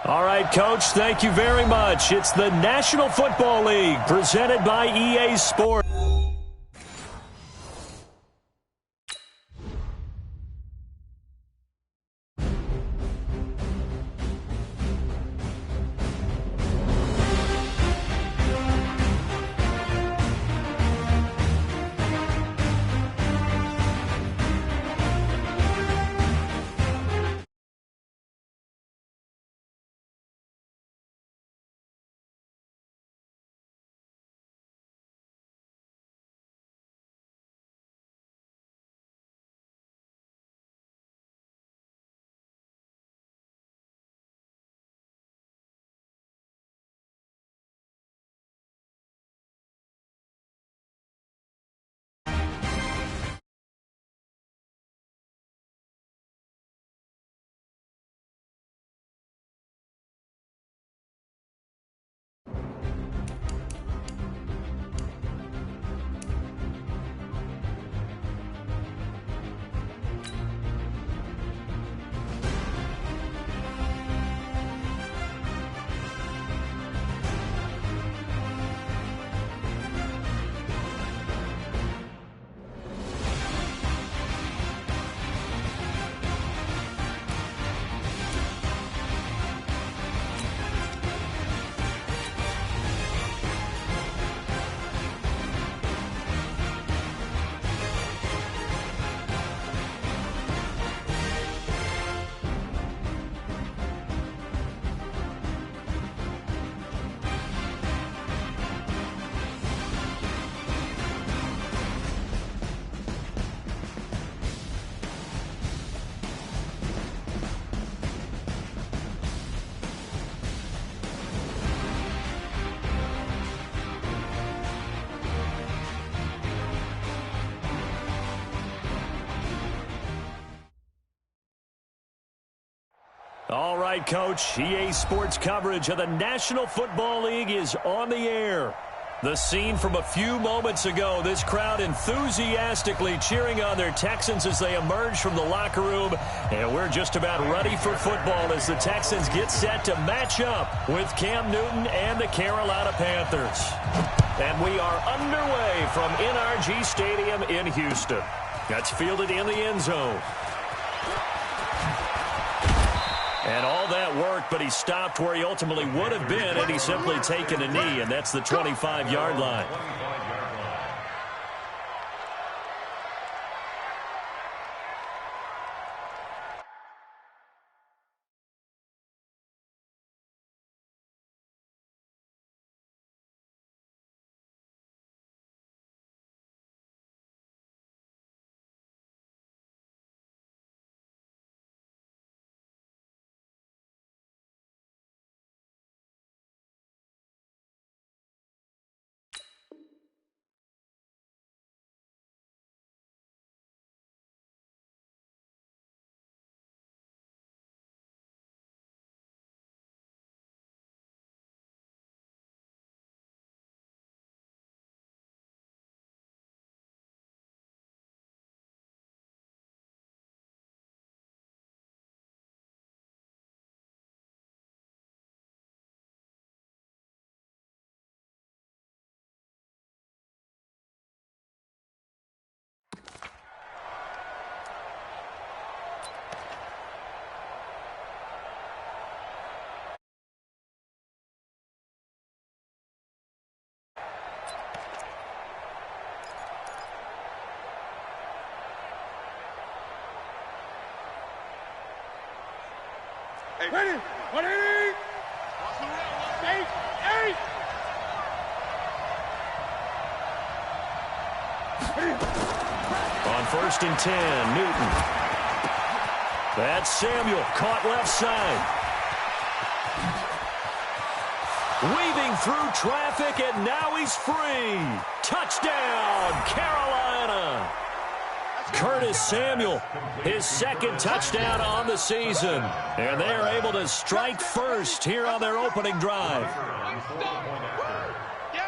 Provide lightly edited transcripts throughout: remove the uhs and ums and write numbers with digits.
All right, Coach, thank you very much. It's the National Football League presented by EA Sports. All right, Coach, EA Sports coverage of the National Football League is on the air. The scene from a few moments ago, this crowd enthusiastically cheering on their Texans as they emerge from the locker room. And we're just about ready for football as the Texans get set to match up with Cam Newton and the Carolina Panthers. And we are underway from NRG Stadium in Houston. That's fielded in the end zone. And all that work, but he stopped where he ultimately would have been had he simply taken a knee, and that's the 25-yard line. Ready? 180! 8! On 1st and 10, Newton. That's Samuel, caught left side. Weaving through traffic, and now he's free. Touchdown, Carolina. Curtis Samuel, his second touchdown on the season. And they are able to strike first here on their opening drive.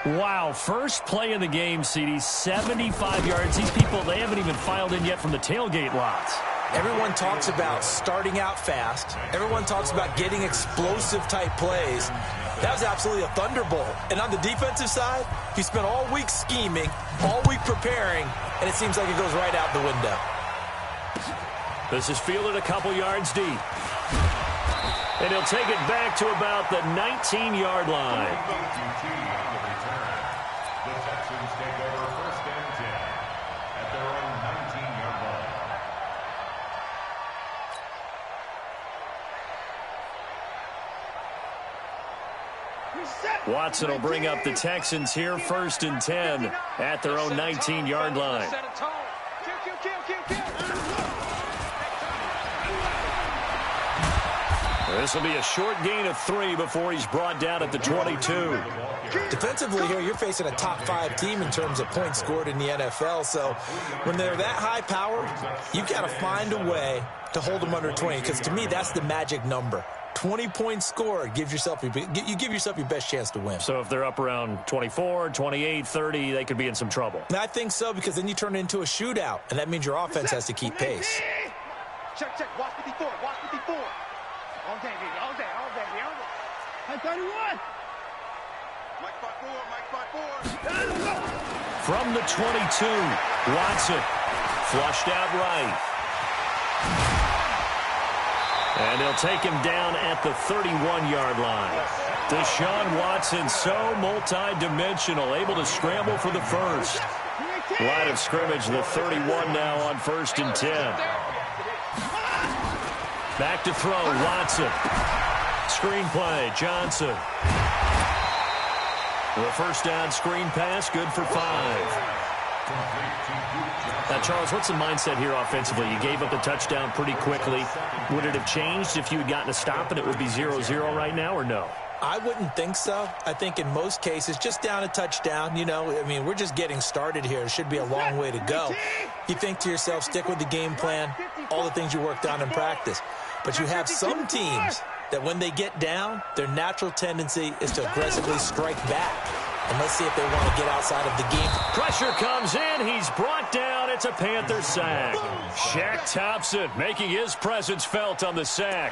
Wow, first play of the game, CD, 75 yards. These people, they haven't even filed in yet from the tailgate lots. Everyone talks about starting out fast. Everyone talks about getting explosive-type plays. That was absolutely a thunderbolt. And on the defensive side, he spent all week scheming, all week preparing, and it seems like it goes right out the window. This is fielded a couple yards deep. And he'll take it back to about the 19-yard line. The Texans take over 1st and 10 at their own 19-yard line. Watson will bring up the Texans here, 1st and 10 at their own 19-yard line. This will be a short gain of 3 before he's brought down at the 22. Defensively here, you're facing a top 5 team in terms of points scored in the NFL. So when they're that high powered, you've got to find a way to hold them under 20. Because to me, that's the magic number. 20 points scored gives yourself you give yourself your best chance to win. So if they're up around 24, 28, 30, they could be in some trouble. And I think so, because then you turn it into a shootout, and that means your offense has to keep pace. Check. Watch 54. Watch 54. All day, baby. All day. High 31. Mike 5-4. From the 22, Watson flushed out right. And they'll take him down at the 31-yard line. Deshaun Watson, so multi-dimensional, able to scramble for the first. Line of scrimmage, the 31 now on 1st and 10. Back to throw, Watson. Screen play, Johnson. The first down screen pass, good for 5. Now, Charles, what's the mindset here offensively? You gave up the touchdown pretty quickly. Would it have changed if you had gotten a stop and it would be 0-0 right now, or no? I wouldn't think so. I think in most cases, just down a touchdown, we're just getting started here. It should be a long way to go. You think to yourself, stick with the game plan, all the things you worked on in practice. But you have some teams that when they get down, their natural tendency is to aggressively strike back. And let's see if they want to get outside of the game. Pressure comes in. He's brought down. It's a Panther sack. Shaq Thompson making his presence felt on the sack.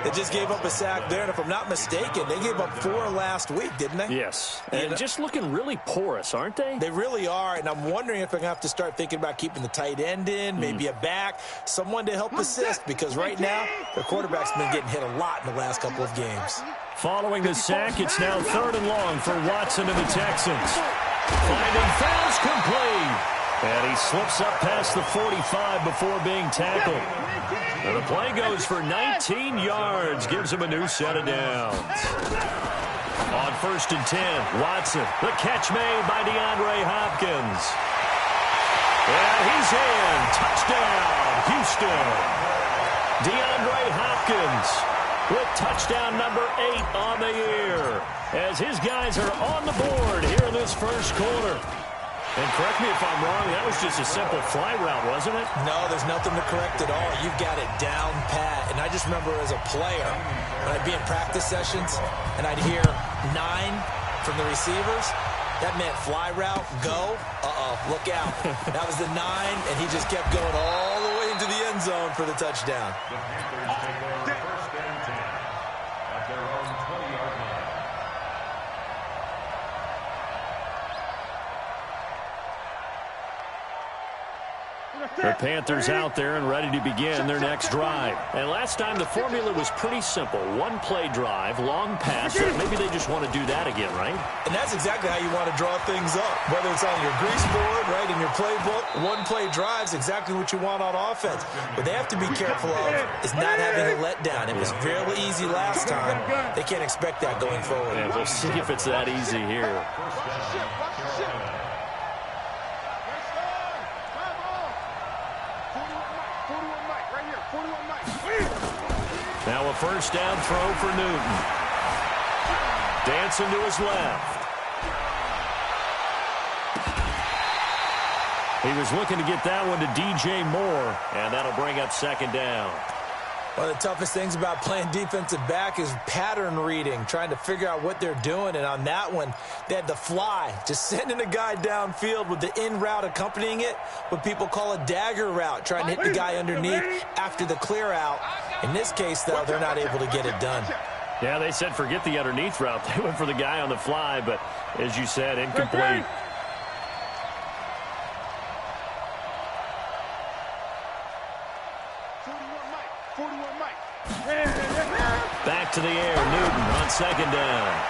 They just gave up a sack there, and if I'm not mistaken, they gave up 4 last week, didn't they? Yes. And just looking really porous, aren't they? They really are, and I'm wondering if they're going to have to start thinking about keeping the tight end in, maybe a back, someone to help assist, because right now, their quarterback's been getting hit a lot in the last couple of games. Following the sack, it's now 3rd and long for Watson and the Texans. Finding fouls complete. And he slips up past the 45 before being tackled. And the play goes for 19 yards. Gives him a new set of downs. On 1st and 10, Watson. The catch made by DeAndre Hopkins. And he's in. Touchdown, Houston. DeAndre Hopkins with touchdown number 8 on the year, as his guys are on the board here in this first quarter. And correct me if I'm wrong, that was just a simple fly route, wasn't it? No, there's nothing to correct at all. You've got it down pat. And I just remember as a player, when I'd be in practice sessions and I'd hear 9 from the receivers, that meant fly route, go, look out. That was the 9, and he just kept going all the way into the end zone for the touchdown. The Panthers take over 1st and 10 at their own 20-yard line. The Panthers out there and ready to begin their next drive. And last time the formula was pretty simple. 1-play drive, long pass. So maybe they just want to do that again, right? And that's exactly how you want to draw things up. Whether it's on your grease board, right, in your playbook, 1-play drive is exactly what you want on offense. What they have to be careful of is not having a letdown. It was fairly easy last time. They can't expect that going forward. Yeah, we'll see if it's that easy here. Now a first down throw for Newton. Dancing to his left. He was looking to get that one to DJ Moore, and that'll bring up 2nd down. One of the toughest things about playing defensive back is pattern reading, trying to figure out what they're doing. And on that one, they had the fly, just sending a guy downfield with the in route accompanying it, what people call a dagger route, trying to hit the guy underneath after the clear out. In this case, though, they're not able to get it done. Yeah, they said forget the underneath route. They went for the guy on the fly, but as you said, incomplete. Back to the air, Newton on second down.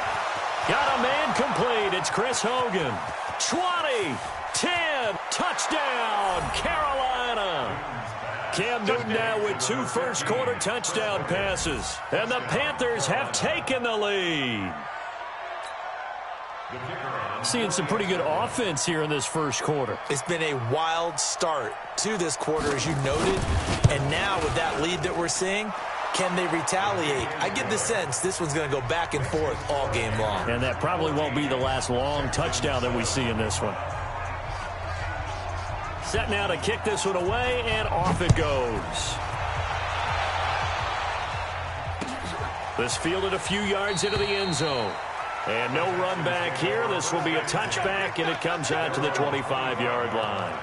Got a man complete. It's Chris Hogan. 20, 10, touchdown, Carolina. Cam Newton now with 2 first-quarter touchdown passes. And the Panthers have taken the lead. Seeing some pretty good offense here in this first quarter. It's been a wild start to this quarter, as you noted. And now with that lead that we're seeing, can they retaliate? I get the sense this one's going to go back and forth all game long. And that probably won't be the last long touchdown that we see in this one. Set now to kick this one away, and off it goes. This fielded a few yards into the end zone. And no run back here. This will be a touchback, and it comes out to the 25-yard line.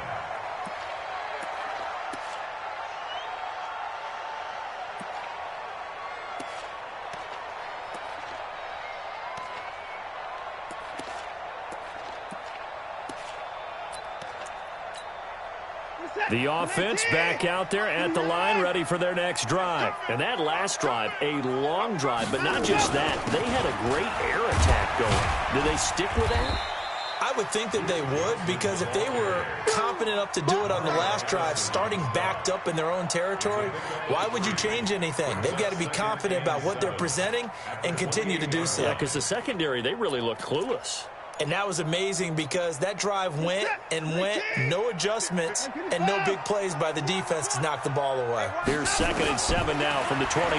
The offense back out there at the line, ready for their next drive. And that last drive, a long drive, but not just that. They had a great air attack going. Do they stick with that? I would think that they would, because if they were confident enough to do it on the last drive, starting backed up in their own territory, why would you change anything? They've got to be confident about what they're presenting and continue to do so. Yeah, because the secondary, they really looked clueless. And that was amazing because that drive went and went, no adjustments, and no big plays by the defense to knock the ball away. Here's 2nd and 7 now from the 28.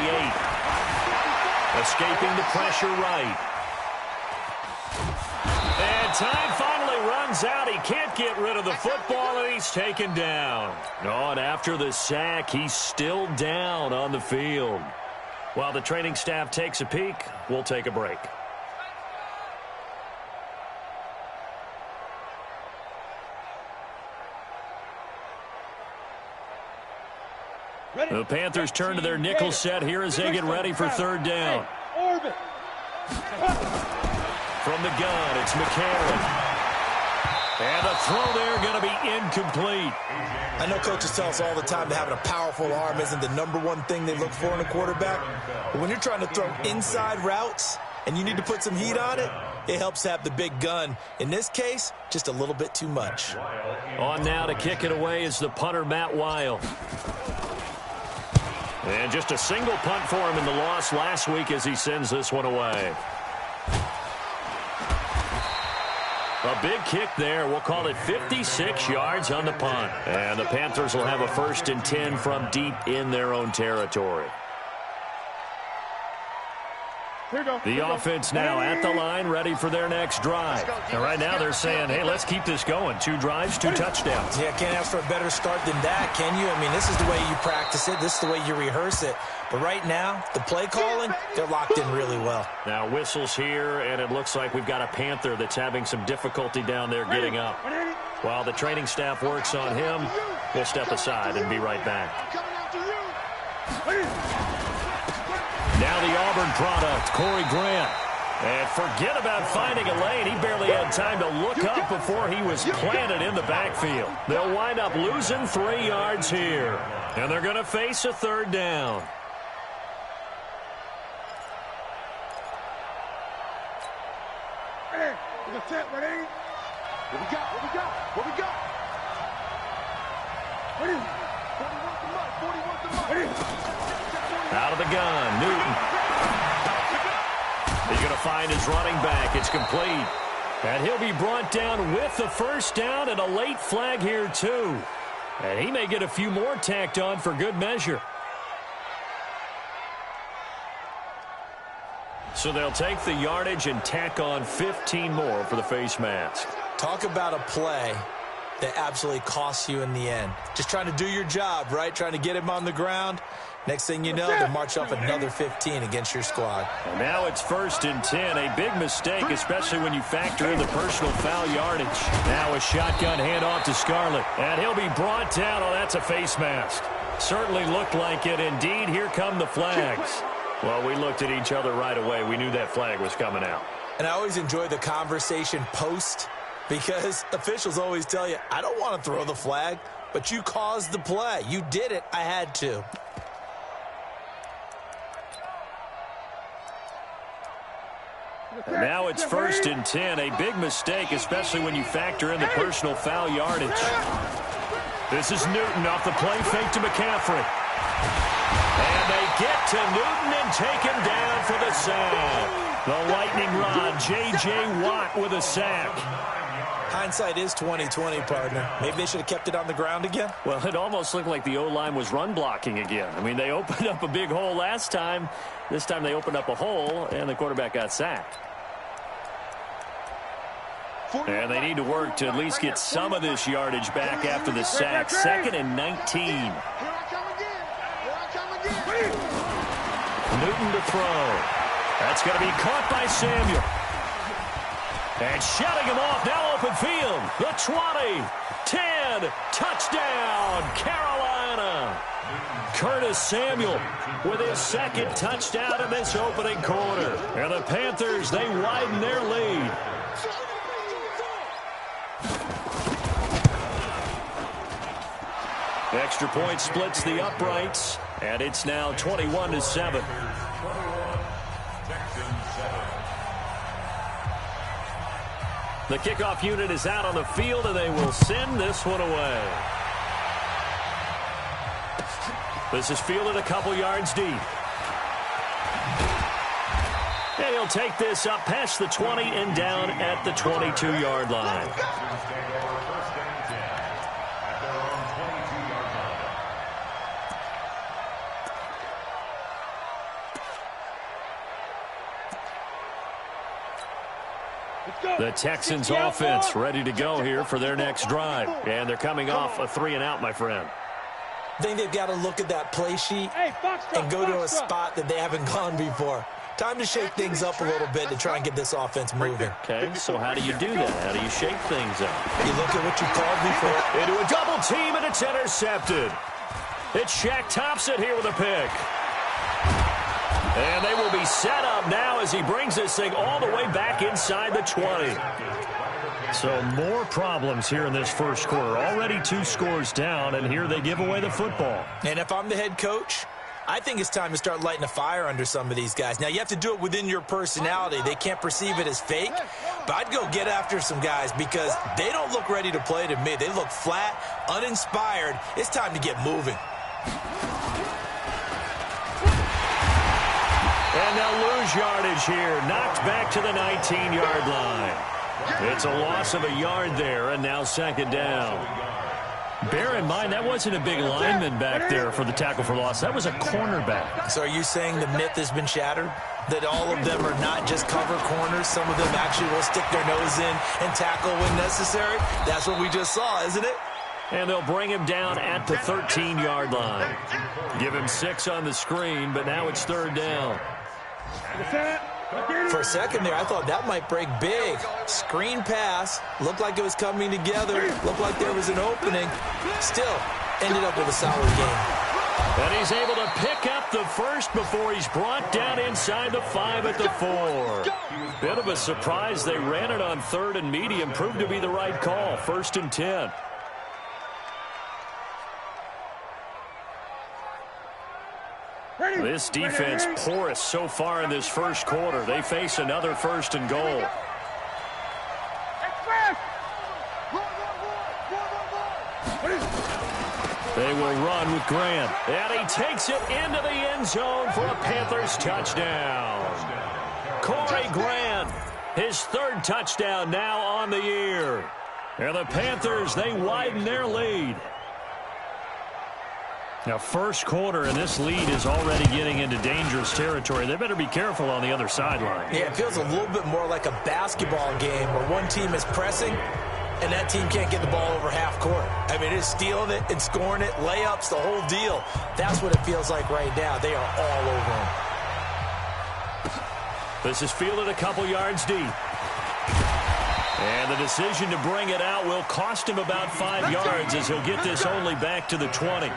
Escaping the pressure right. And time finally runs out. He can't get rid of the football, and he's taken down. Oh, and after the sack, he's still down on the field. While the training staff takes a peek, we'll take a break. The Panthers turn to their nickel set here as they get ready for 3rd down. From the gun, it's McCarron. And the throw there going to be incomplete. I know coaches tell us all the time that having a powerful arm isn't the #1 thing they look for in a quarterback. But when you're trying to throw inside routes and you need to put some heat on it, it helps have the big gun. In this case, just a little bit too much. On now to kick it away is the punter, Matt Weil. And just a single punt for him in the loss last week as he sends this one away. A big kick there. We'll call it 56 yards on the punt. And the Panthers will have a 1st and 10 from deep in their own territory. The offense now at the line, ready for their next drive. And right now they're saying, hey, let's keep this going. 2 drives, 2 touchdowns. Yeah, can't ask for a better start than that, can you? I mean, this is the way you practice it. This is the way you rehearse it. But right now, the play calling, they're locked in really well. Now whistles here, and it looks like we've got a Panther that's having some difficulty down there getting up. While the training staff works on him, we'll step aside and be right back. Now the Auburn product, Corey Grant. And forget about finding a lane. He barely had time to look up before he was planted in the backfield. They'll wind up losing 3 yards here. And they're going to face a 3rd down. What we got? What we got? What we got? 40 wants the mud. Out of the gun, Newton. He's going to find his running back. It's complete. And he'll be brought down with the 1st down and a late flag here, too. And he may get a few more tacked on for good measure. So they'll take the yardage and tack on 15 more for the face mask. Talk about a play that absolutely costs you in the end. Just trying to do your job, right? Trying to get him on the ground. Next thing you know, they'll march off another 15 against your squad. And now it's 1st and 10. A big mistake, especially when you factor in the personal foul yardage. Now a shotgun handoff to Scarlett. And he'll be brought down. Oh, that's a face mask. Certainly looked like it. Indeed, here come the flags. Well, we looked at each other right away. We knew that flag was coming out. And I always enjoy the conversation post, because officials always tell you, I don't want to throw the flag, but you caused the play. You did it. I had to. And now it's 1st and 10. A big mistake, especially when you factor in the personal foul yardage. This is Newton off the play fake to McCaffrey. And they get to Newton and take him down for the sack. The lightning rod, J.J. Watt with a sack. Hindsight is 20/20, partner. Maybe they should have kept it on the ground again. Well, it almost looked like the O-line was run blocking again. I mean, they opened up a big hole last time. This time they opened up a hole, and the quarterback got sacked. And they need to work to at least get some of this yardage back after the sack. 2nd and 19. Newton to throw. That's going to be caught by Samuel. And shutting him off, now open field. The 20, 10, touchdown, Carolina. Curtis Samuel with his 2nd touchdown in this opening quarter. And the Panthers, they widen their lead. Extra point splits the uprights, and it's now 21-7. The kickoff unit is out on the field, and they will send this one away. This is fielded a couple yards deep. And he'll take this up past the 20 and down at the 22-yard line. The Texans offense ready to go here for their next drive. And they're coming off a 3-and-out, my friend. I think they've got to look at that play sheet and go to a spot that they haven't gone before. Time to shake things up a little bit to try and get this offense moving. Okay, so how do you do that? How do you shake things up? You look at what you called before. Into a double team, and it's intercepted. It's Shaq Thompson here with a pick. And they will be set up now as he brings this thing all the way back inside the 20. So more problems here in this first quarter. Already 2 scores down, and here they give away the football. And if I'm the head coach, I think it's time to start lighting a fire under some of these guys. Now, you have to do it within your personality. They can't perceive it as fake. But I'd go get after some guys because they don't look ready to play to me. They look flat, uninspired. It's time to get moving. And they'll lose yardage here. Knocked back to the 19-yard line. It's a loss of a yard there, and now 2nd down. Bear in mind, that wasn't a big lineman back there for the tackle for loss. That was a cornerback. So are you saying the myth has been shattered? That all of them are not just cover corners? Some of them actually will stick their nose in and tackle when necessary? That's what we just saw, isn't it? And they'll bring him down at the 13-yard line. Give him 6 on the screen, but now it's 3rd down. For a second there, I thought that might break big. Screen pass. Looked like it was coming together. Looked like there was an opening. Still, ended up with a solid game. And he's able to pick up the first before he's brought down inside the 5 at the 4. Bit of a surprise. They ran it on 3rd and medium. Proved to be the right call. 1st and 10. This defense porous so far in this first quarter. They face another 1st and goal. They will run with Grant. And he takes it into the end zone for a Panthers touchdown. Corey Grant, his 3rd touchdown now on the year. And the Panthers, they widen their lead. Now, first quarter, and this lead is already getting into dangerous territory. They better be careful on the other sideline. Yeah, it feels a little bit more like a basketball game where one team is pressing and that team can't get the ball over half court. I mean, it's stealing it and scoring it, layups, the whole deal. That's what it feels like right now. They are all over him. This is fielded a couple yards deep. And the decision to bring it out will cost him about 5 yards as he'll get this only back to the 20.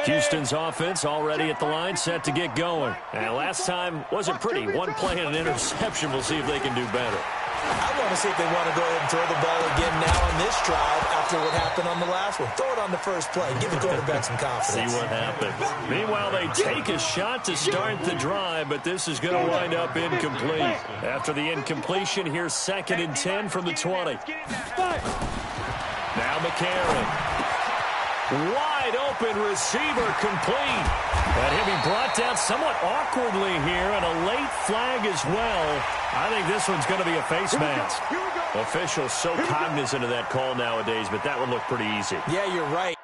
Houston's offense already at the line, set to get going. And last time wasn't pretty. One play and an interception. We'll see if they can do better. I want to see if they want to go ahead and throw the ball again now on this drive after what happened on the last one. Throw it on the first play. Give the quarterback some confidence. See what happens. Meanwhile, they take a shot to start the drive, but this is going to wind up incomplete. After the incompletion, here's 2nd and 10 from the 20. Now McCarron. Wide open receiver complete. And he'll be brought down somewhat awkwardly here, and a late flag as well. I think this one's going to be a face mask. Officials so cognizant of that call nowadays, but that one looked pretty easy. Yeah, you're right.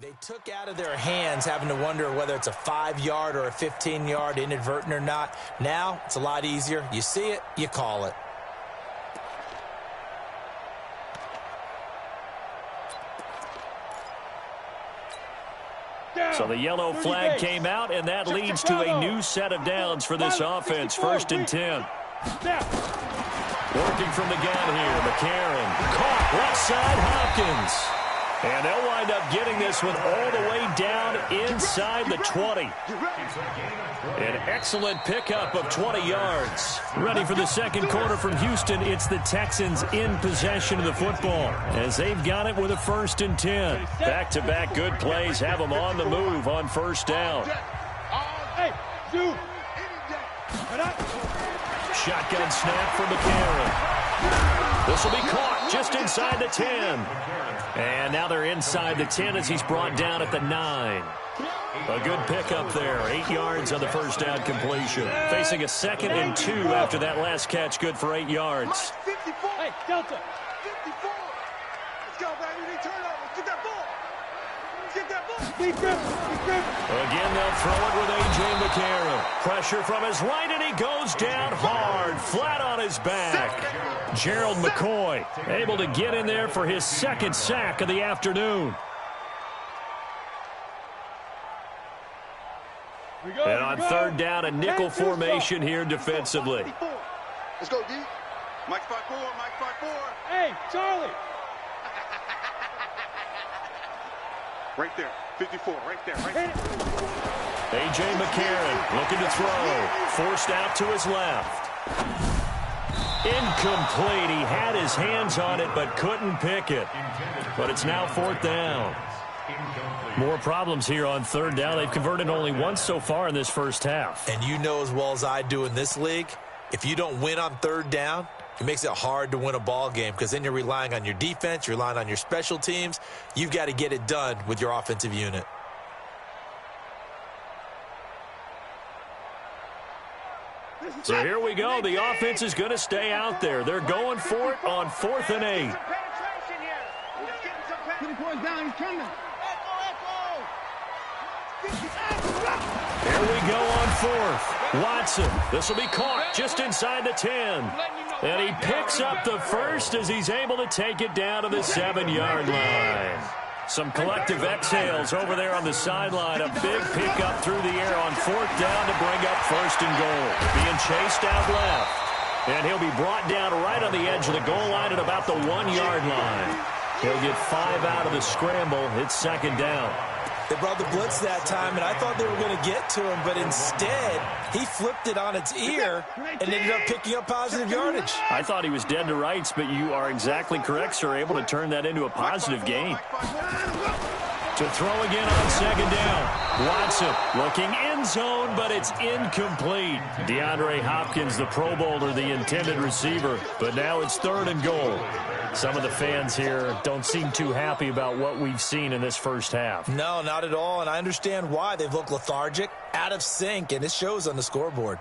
They took out of their hands having to wonder whether it's a 5-yard or a 15-yard inadvertent or not. Now it's a lot easier. You see it, you call it. So the yellow flag came out, and that leads to a new set of downs for this offense. 1st and 10. Working from the gun here, McCarron. Caught left side, Hopkins. And they'll wind up getting this one all the way down inside the 20. An excellent pickup of 20 yards. Ready for the second quarter from Houston. It's the Texans in possession of the football as they've got it with a 1st and 10. Back-to-back good plays have them on the move on 1st down. Shotgun snap for McCarron. This will be caught just inside the 10. And now they're inside the 10 as he's brought down at the 9. A good pickup there. 8 yards on the 1st down completion. Facing a 2nd and 2 after that last catch. Good for 8 yards. Hey, Delta. 54. Let's go, baby. They turn over. Get that ball. Get that ball. Big grip. Again, they'll throw it with A.J. McCarron. Pressure from his right, and he goes down hard, flat on his back. Gerald McCoy able to get in there for his 2nd sack of the afternoon. And on 3rd down, a nickel formation here defensively. Let's go, D. Mike 5-4, Mike 5-4. Hey, Charlie. Right there, 54, right there, right there. A.J. McCarron looking to throw. Forced out to his left. Incomplete. He had his hands on it but couldn't pick it. But it's now 4th down. More problems here on 3rd down. They've converted only once so far in this first half. And you know as well as I do in this league, if you don't win on 3rd down, it makes it hard to win a ball game because then you're relying on your defense, you're relying on your special teams. You've got to get it done with your offensive unit. So here we go. The offense is going to stay out there. They're going for it on 4th and 8. Down, he's coming. Here we go on 4th. Watson. This will be caught just inside the 10. And he picks up the 1st as he's able to take it down to the 7-yard line. Some collective exhales over there on the sideline. A big pickup through the air on 4th down to bring up 1st and goal. Being chased out left. And he'll be brought down right on the edge of the goal line at about the 1-yard line. He'll get 5 out of the scramble. It's 2nd down. They brought the blitz that time, and I thought they were going to get to him, but instead, he flipped it on its ear and ended up picking up positive yardage. I thought he was dead to rights, but you are exactly correct, sir. Able to turn that into a positive gain. To throw again on second down. Watson looking end zone, but it's incomplete. DeAndre Hopkins, the Pro Bowler, the intended receiver, but now it's 3rd and goal. Some of the fans here don't seem too happy about what we've seen in this first half. No, not at all, and I understand why. They've looked lethargic, out of sync, and it shows on the scoreboard.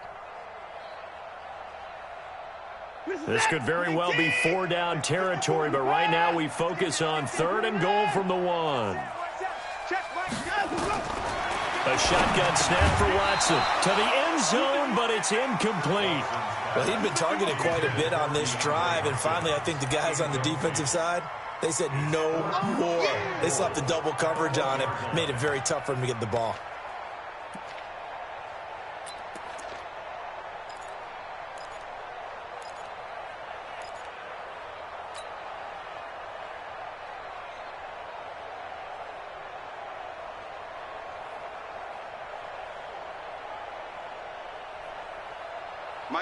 This could very well be 4-down territory, but right now we focus on 3rd and goal from the 1. A shotgun snap for Watson to the end zone, but it's incomplete. Well, he'd been targeted quite a bit on this drive, and finally I think the guys on the defensive side, they said no more. They slapped the double coverage on him, made it very tough for him to get the ball.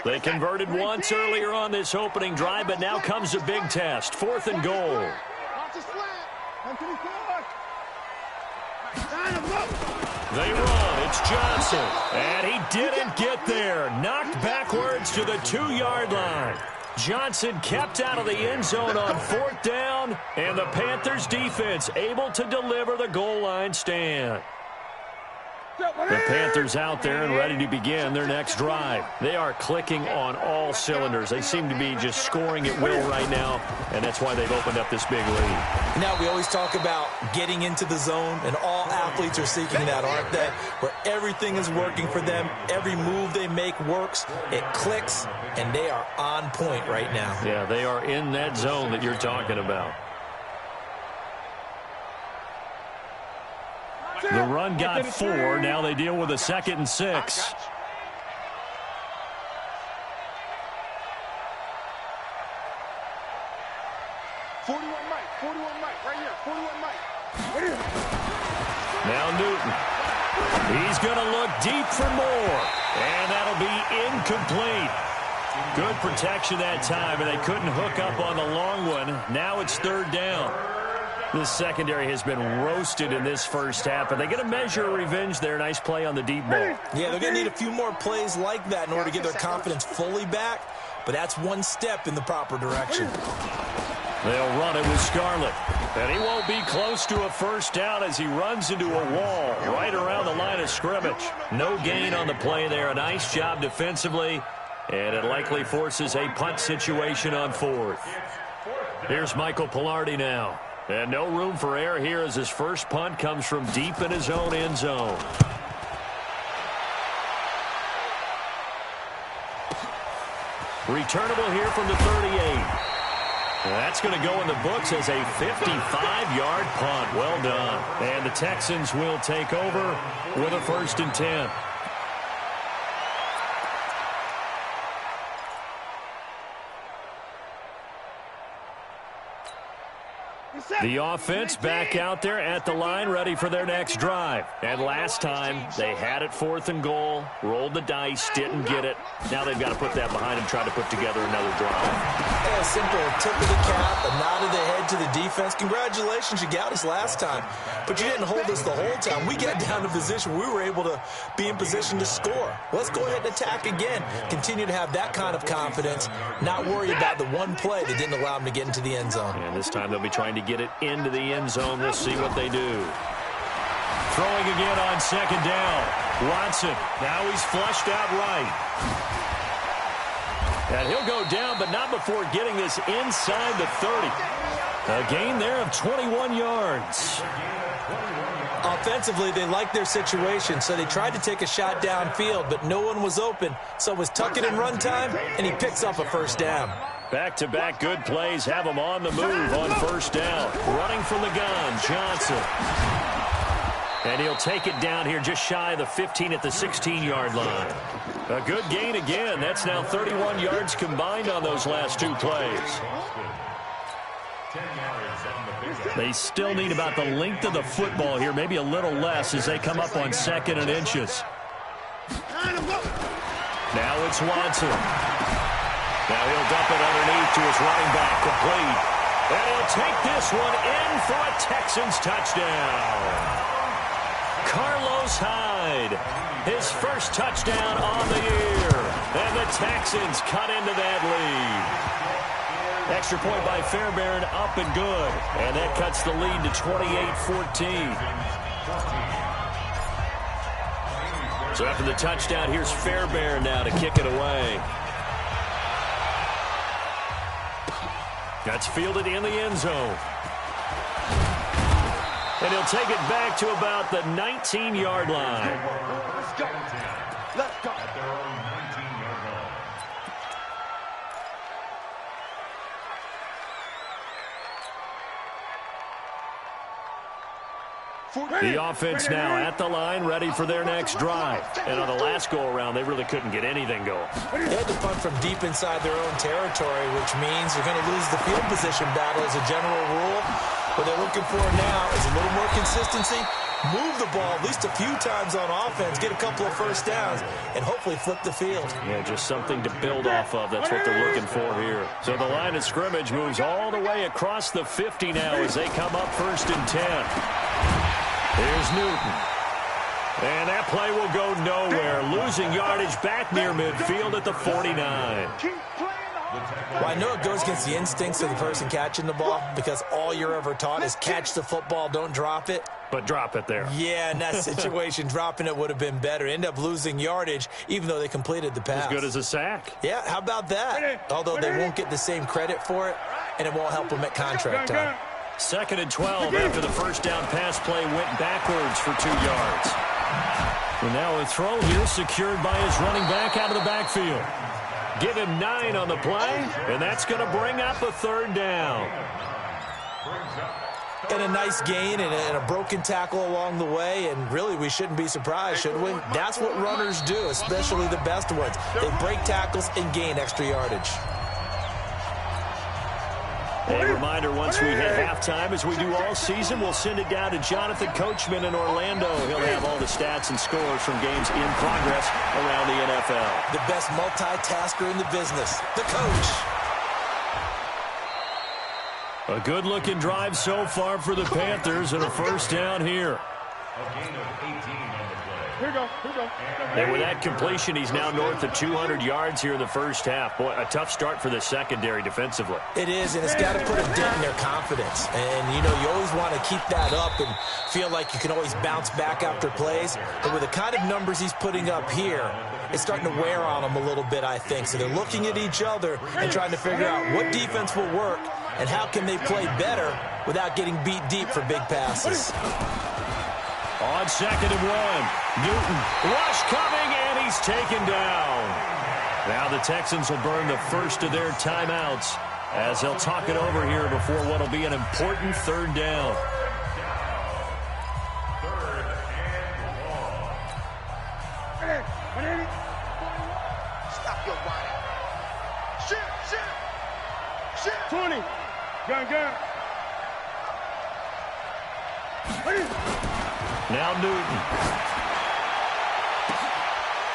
They converted once earlier on this opening drive, but now comes a big test. 4th and goal. They run. It's Johnson. And he didn't get there. Knocked backwards to the 2-yard line. Johnson kept out of the end zone on 4th down, and the Panthers defense able to deliver the goal line stand. The Panthers out there and ready to begin their next drive. They are clicking on all cylinders. They seem to be just scoring at will right now, and that's why they've opened up this big lead. Now, we always talk about getting into the zone, and all athletes are seeking that, aren't they? Where everything is working for them, every move they make works, it clicks, and they are on point right now. Yeah, they are in that zone that you're talking about. The run got 4. Now they deal with a 2nd and 6. Now Newton. He's going to look deep for more. And that'll be incomplete. Good protection that time, and they couldn't hook up on the long one. Now it's 3rd down. This secondary has been roasted in this first half, but they get a measure of revenge there. Nice play on the deep ball. Yeah, they're going to need a few more plays like that in order to get their confidence fully back, but that's one step in the proper direction. They'll run it with Scarlett, and he won't be close to a first down as he runs into a wall right around the line of scrimmage. No gain on the play there. A nice job defensively, and it likely forces a punt situation on 4th. Here's Michael Palardy now. And no room for error here as his first punt comes from deep in his own end zone. Returnable here from the 38. That's going to go in the books as a 55-yard punt. Well done. And the Texans will take over with a 1st and 10. The offense back out there at the line, ready for their next drive. And last time, they had it 4th and goal, rolled the dice, didn't get it. Now they've got to put that behind them, try to put together another drive. Yeah, simple tip of the cap, a nod of the head to the defense. Congratulations, you got us last time. But you didn't hold us the whole time. We got down to position. We were able to be in position to score. Let's go ahead and attack again. Continue to have that kind of confidence, not worry about the one play that didn't allow them to get into the end zone. And this time they'll be trying to get it into the end zone. We'll see what they do. Throwing again on 2nd down. Watson. Now he's flushed out right. And he'll go down, but not before getting this inside the 30. A gain there of 21 yards. Offensively, they liked their situation, so they tried to take a shot downfield, but no one was open. So it was tuck it and run time, and he picks up a 1st down. Back-to-back good plays have him on the move on 1st down. Running from the gun, Johnson. And he'll take it down here just shy of the 15 at the 16-yard line. A good gain again. That's now 31 yards combined on those last 2 plays. 10 yards on the big They still need about the length of the football here, maybe a little less as they come up on 2nd and inches. Now it's Watson. Now he'll dump it underneath to his running back, complete. And he'll take this one in for a Texans touchdown. Carlos Hyde, his first touchdown on the year. And the Texans cut into that lead. Extra point by Fairbairn, up and good. And that cuts the lead to 28-14. So after the touchdown, here's Fairbairn now to kick it away. That's fielded in the end zone. And he'll take it back to about the 19-yard line. Let's go. Let's go. At their own 19-yard line. The offense now at the line, ready for their next drive. And on the last go-around, they really couldn't get anything going. They had to punt from deep inside their own territory, which means you're going to lose the field position battle as a general rule. What they're looking for now is a little more consistency, move the ball at least a few times on offense, get a couple of first downs, and hopefully flip the field. Yeah, just something to build off of. That's what they're looking for here. So the line of scrimmage moves all the way across the 50 now as they come up 1st and 10. Here's Newton. And that play will go nowhere. Losing yardage back near midfield at the 49. Well, I know it goes against the instincts of the person catching the ball because all you're ever taught is catch the football, don't drop it. But drop it there. Yeah, in that situation, dropping it would have been better. End up losing yardage, even though they completed the pass. As good as a sack. Yeah, how about that? Although they won't get the same credit for it, and it won't help them at contract time. 2nd and 12 after the first down pass play went backwards for 2 yards. And now a throw here secured by his running back out of the backfield. Give him 9 on the play, and that's going to bring up a 3rd down. And a nice gain and a broken tackle along the way, and really we shouldn't be surprised, should we? That's what runners do, especially the best ones. They break tackles and gain extra yardage. A reminder, once we hit halftime, as we do all season, we'll send it down to Jonathan Coachman in Orlando. He'll have all the stats and scores from games in progress around the NFL. The best multitasker in the business, the coach. A good-looking drive so far for the Panthers and a first down here. A gain of 18 on the play. Here we go. Here we go. And with that completion, he's now north of 200 yards here in the first half. Boy, a tough start for the secondary defensively. It is, and it's got to put a dent in their confidence. And, you know, you always want to keep that up and feel like you can always bounce back after plays. But with the kind of numbers he's putting up here, it's starting to wear on them a little bit, I think. So they're looking at each other and trying to figure out what defense will work and how can they play better without getting beat deep for big passes. On 2nd and 1, Newton, rush coming, and he's taken down. Now the Texans will burn the first of their timeouts as they'll talk it over here before what will be an important 3rd down. 3rd and long. Stop your whining. Shit. 20. Gun. Now Newton.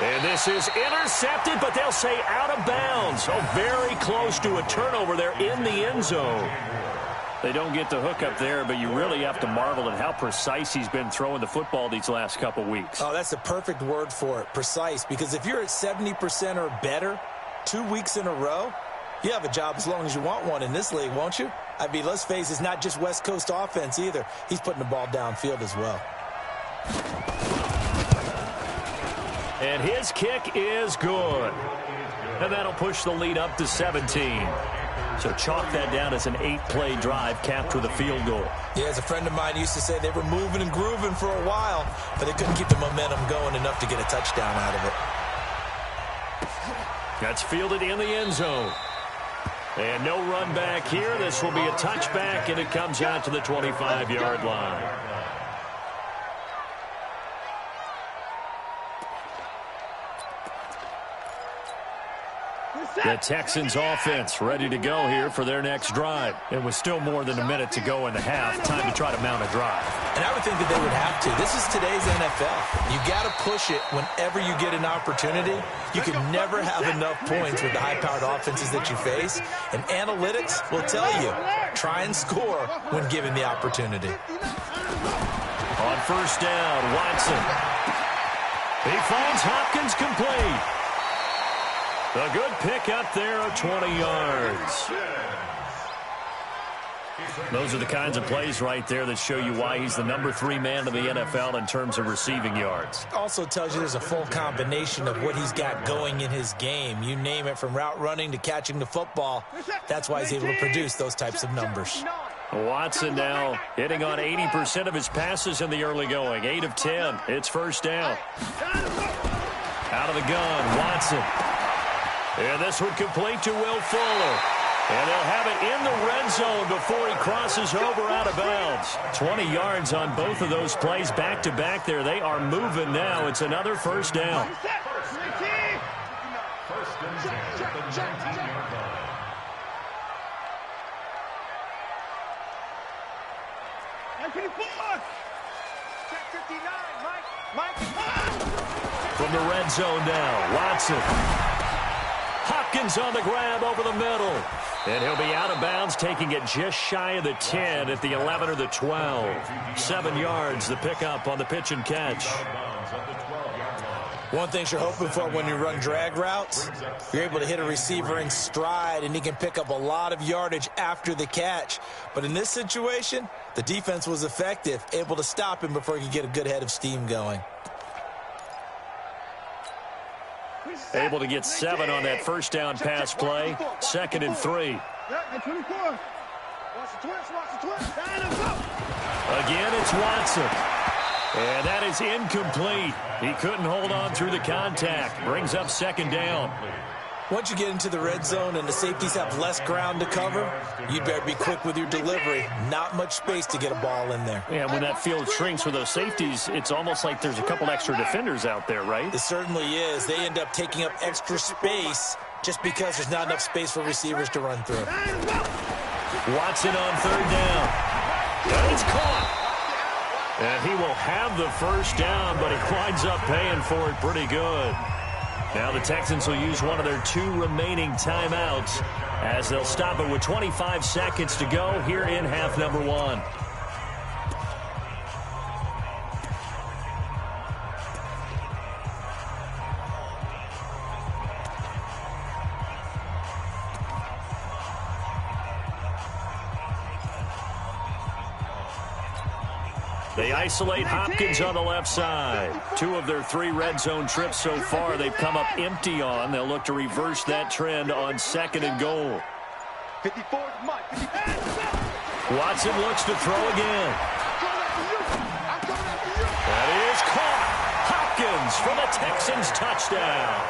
And this is intercepted, but they'll say out of bounds. Oh, very close to a turnover there in the end zone. They don't get the hook up there, but you really have to marvel at how precise he's been throwing the football these last couple weeks. Oh, that's the perfect word for it, precise, because if you're at 70% or better 2 weeks in a row, you have a job as long as you want one in this league, won't you? I mean, let's face it, it's not just West Coast offense either. He's putting the ball downfield as well. And his kick is good. And that'll push the lead up to 17. So chalk that down as an 8-play drive capped with a field goal. Yeah, as a friend of mine used to say, they were moving and grooving for a while, but they couldn't keep the momentum going enough to get a touchdown out of it. That's fielded in the end zone. And no run back here. This will be a touchback, and it comes out to the 25-yard line. The Texans offense ready to go here for their next drive. It was still more than a minute to go in the half. Time to try to mount a drive. And I would think that they would have to. This is today's NFL. You got to push it whenever you get an opportunity. You can never have enough points with the high-powered offenses that you face. And analytics will tell you, try and score when given the opportunity. On first down, Watson. He finds Hopkins complete. A good pick up there of 20 yards. Those are the kinds of plays right there that show you why he's the number 3 man in the NFL in terms of receiving yards. Also tells you there's a full combination of what he's got going in his game. You name it, from route running to catching the football. That's why he's able to produce those types of numbers. Watson now hitting on 80% of his passes in the early going. 8 of 10. It's first down. Out of the gun, Watson. And this would complete to Will Fuller. And they'll have it in the red zone before he crosses over out of bounds. 20 yards on both of those plays back-to-back there. They are moving now. It's another first down. First and 10 at the 19-yard line. From the red zone now, Watson. Hopkins on the grab over the middle. And he'll be out of bounds, taking it just shy of the 10 at the 11 or the 12. 7 yards, the pickup on the pitch and catch. One thing you're hoping for when you run drag routes, you're able to hit a receiver in stride, and he can pick up a lot of yardage after the catch. But in this situation, the defense was effective, able to stop him before he could get a good head of steam going. Able to get 7 on that first down pass play. 2nd and 3. Again, it's Watson. And that is incomplete. He couldn't hold on through the contact. Brings up 2nd down. Once you get into the red zone and the safeties have less ground to cover, you'd better be quick with your delivery. Not much space to get a ball in there. Yeah, when that field shrinks with those safeties, it's almost like there's a couple extra defenders out there, right? It certainly is. They end up taking up extra space just because there's not enough space for receivers to run through. Watson on 3rd down. And it's caught. And he will have the first down, but he winds up paying for it pretty good. Now the Texans will use one of their 2 remaining timeouts as they'll stop it with 25 seconds to go here in half number 1. They isolate Hopkins on the left side. 2 of their 3 red zone trips so far they've come up empty on. They'll look to reverse that trend on 2nd and goal. 54, Watson looks to throw again. That is caught. Hopkins for the Texans touchdown.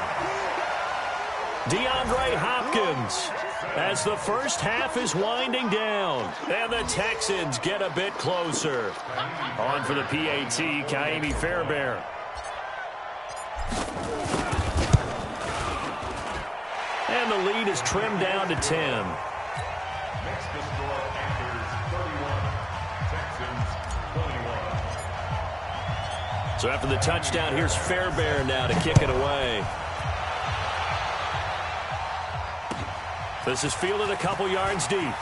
DeAndre Hopkins as the first half is winding down. And the Texans get a bit closer. On for the PAT, Ka'imi Fairbairn. And the lead is trimmed down to 10. Next to score, Panthers 31, Texans 21. So after the touchdown, here's Fairbairn now to kick it away. This is fielded a couple yards deep.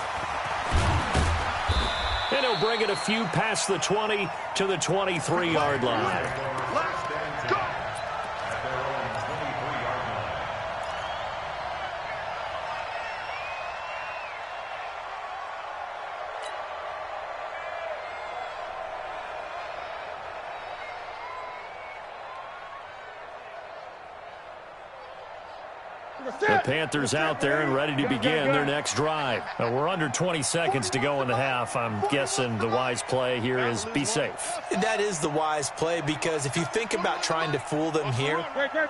And he'll bring it a few past the 20 to the 23-yard line. The Panthers out there and ready to begin their next drive. We're under 20 seconds to go in the half. I'm guessing the wise play here is be safe. That is the wise play, because if you think about trying to fool them here,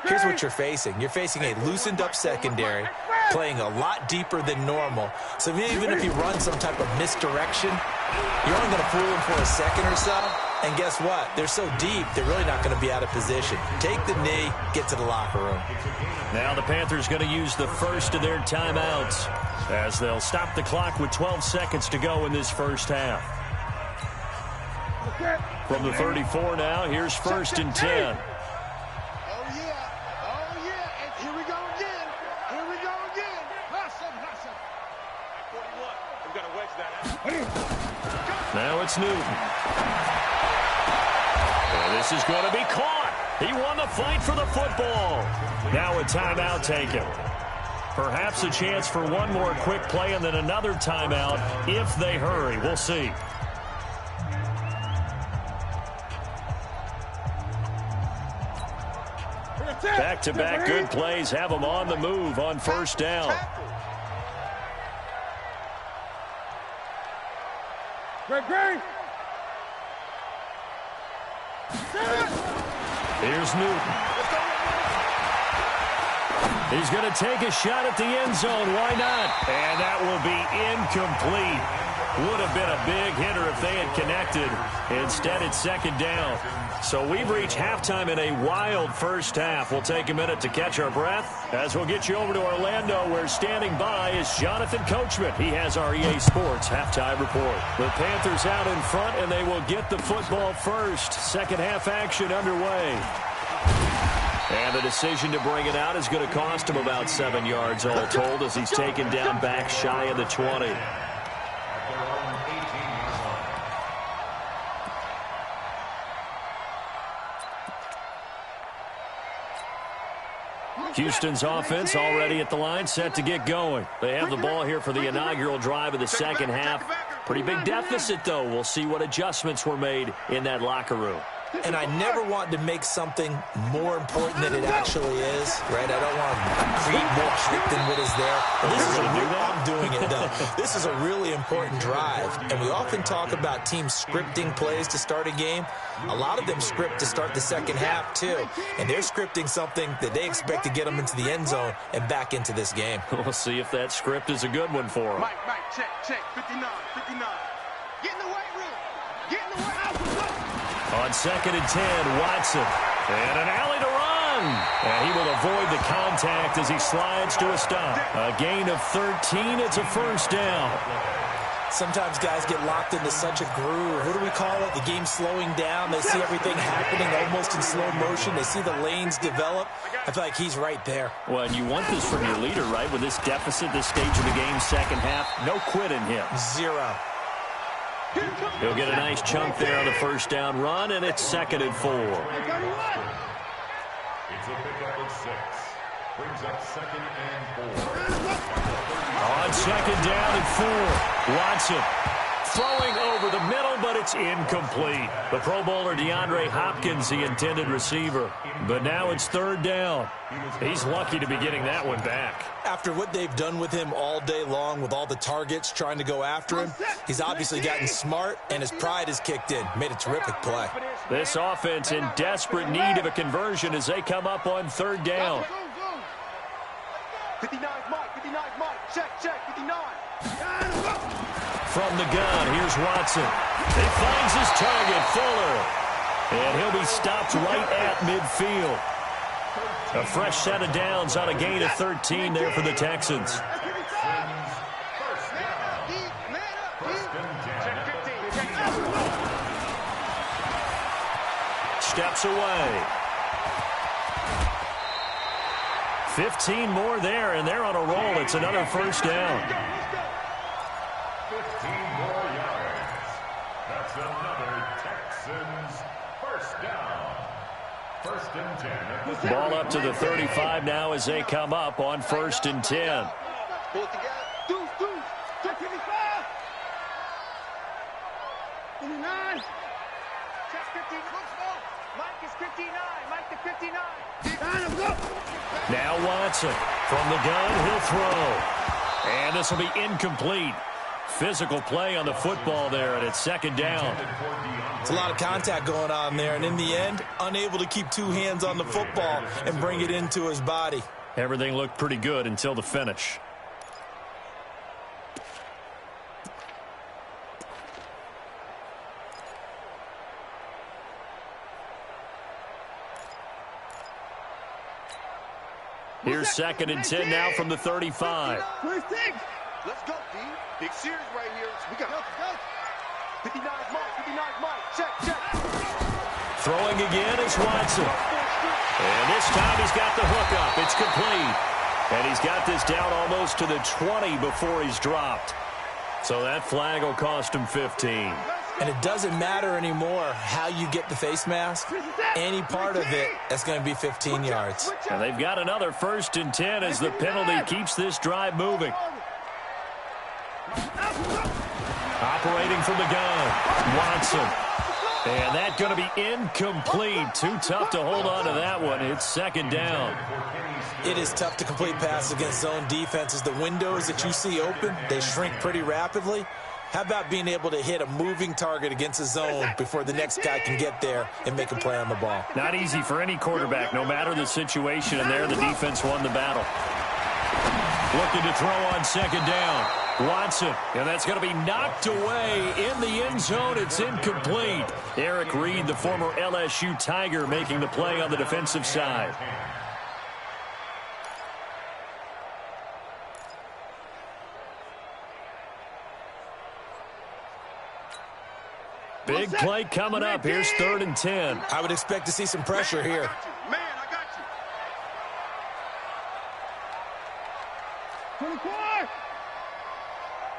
here's what you're facing. You're facing a loosened up secondary, playing a lot deeper than normal. So even if you run some type of misdirection, you're only going to fool them for a second or so, And guess what? They're so deep, they're really not going to be out of position. Take the knee, get to the locker room. Now the Panthers going to use the first of their timeouts as they'll stop the clock with 12 seconds to go in this first half. From the 34 now, here's 1st and 10. Now it's Newton. And this is going to be caught. He won the fight for the football. Now a timeout taken. Perhaps a chance for one more quick play and then another timeout if they hurry. We'll see. Back-to-back good plays have them on the move on 1st down. Here's Newton. He's going to take a shot at the end zone. Why not? And that will be incomplete. Would have been a big hitter if they had connected. Instead, it's 2nd down. So we've reached halftime in a wild first half. We'll take a minute to catch our breath as we'll get you over to Orlando, where standing by is Jonathan Coachman. He has our EA Sports halftime report. The Panthers out in front, and they will get the football first. Second half action underway. And the decision to bring it out is going to cost him about 7 yards all told, as he's taken down back shy of the 20. Houston's offense already at the line, set to get going. They have the ball here for the inaugural drive of the second half. Pretty big deficit, though. We'll see what adjustments were made in that locker room. And I never want to make something more important than it actually is, right? I don't want to create more hype than what is there. I'm doing it, though. This is a really important drive, and we often talk about teams scripting plays to start a game. A lot of them script to start the second half, too, and they're scripting something that they expect to get them into the end zone and back into this game. We'll see if that script is a good one for them. Mike, check, 59. Get in the weight room. Get in the weight room. On 2nd and 10, Watson. And an alley to run. And he will avoid the contact as he slides to a stop. A gain of 13. It's a 1st down. Sometimes guys get locked into such a groove. What do we call it? The game slowing down. They see everything happening almost in slow motion. They see the lanes develop. I feel like he's right there. Well, and you want this from your leader, right? With this deficit, this stage of the game, second half, no quit in him. 0. He'll get a nice chunk there on the 1st down run, and it's 2nd and 4. It's a pickup of 6. Brings up 2nd and 4. On 2nd down and 4, Watson throwing over the middle, but it's incomplete. The Pro Bowler DeAndre Hopkins, the intended receiver. But now it's 3rd down. He's lucky to be getting that one back. After what they've done with him all day long, with all the targets trying to go after him, he's obviously gotten smart, and his pride has kicked in. Made a terrific play. This offense in desperate need of a conversion as they come up on 3rd down. 59 Mike, check, 59. From the gun, here's Watson. He finds his target, Fuller. And he'll be stopped right at midfield. A fresh set of downs on a gain of 13 there for the Texans. Steps away. 15 more there, and they're on a roll. It's another 1st down. 15 more yards. That's another Texans 1st down. 1st and 10. Ball up to the 35 now as they come up on 1st and 10. Pull it together. Deuce. Check 55. 59. Check 15. Mike is 59. Mike to 59. Now Watson from the gun, he'll throw. And this will be incomplete. Physical play on the football there, and it's 2nd down. It's a lot of contact going on there, and in the end, unable to keep 2 hands on the football and bring it into his body. Everything looked pretty good until the finish. Here's 2nd and 10 now from the 35. Let's go, D. Big series right here. We got 59 Mike. Check. Throwing again is Watson. And this time he's got the hook up. It's complete. And he's got this down almost to the 20 before he's dropped. So that flag will cost him 15. And it doesn't matter anymore how you get the face mask. Any part of it, that's going to be 15 yards. And they've got another 1st and 10 as the penalty keeps this drive moving. Operating from the gun, Watson. And that's going to be incomplete. Too tough to hold on to that one. It's 2nd down. It is tough to complete passes against zone defenses. The windows that you see open, they shrink pretty rapidly. How about being able to hit a moving target against a zone before the next guy can get there and make a play on the ball? Not easy for any quarterback, no matter the situation, and there the defense won the battle. Looking to throw on 2nd down. Watson, and that's going to be knocked away in the end zone. It's incomplete. Eric Reed, the former LSU Tiger, making the play on the defensive side. Big play coming up. Here's 3rd and 10. I would expect to see some pressure here. Man, I got you. 24.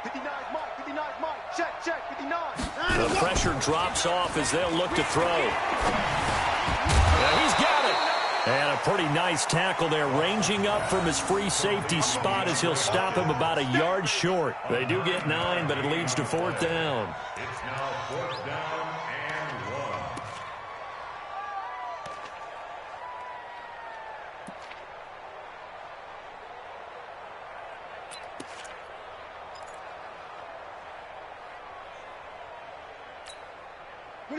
59 Mike. Check. 59. The pressure drops off as they'll look to throw. He's got it. And a pretty nice tackle there, ranging up from his free safety spot as he'll stop him about a yard short. They do get 9, but it leads to 4th down. It's now 4th down and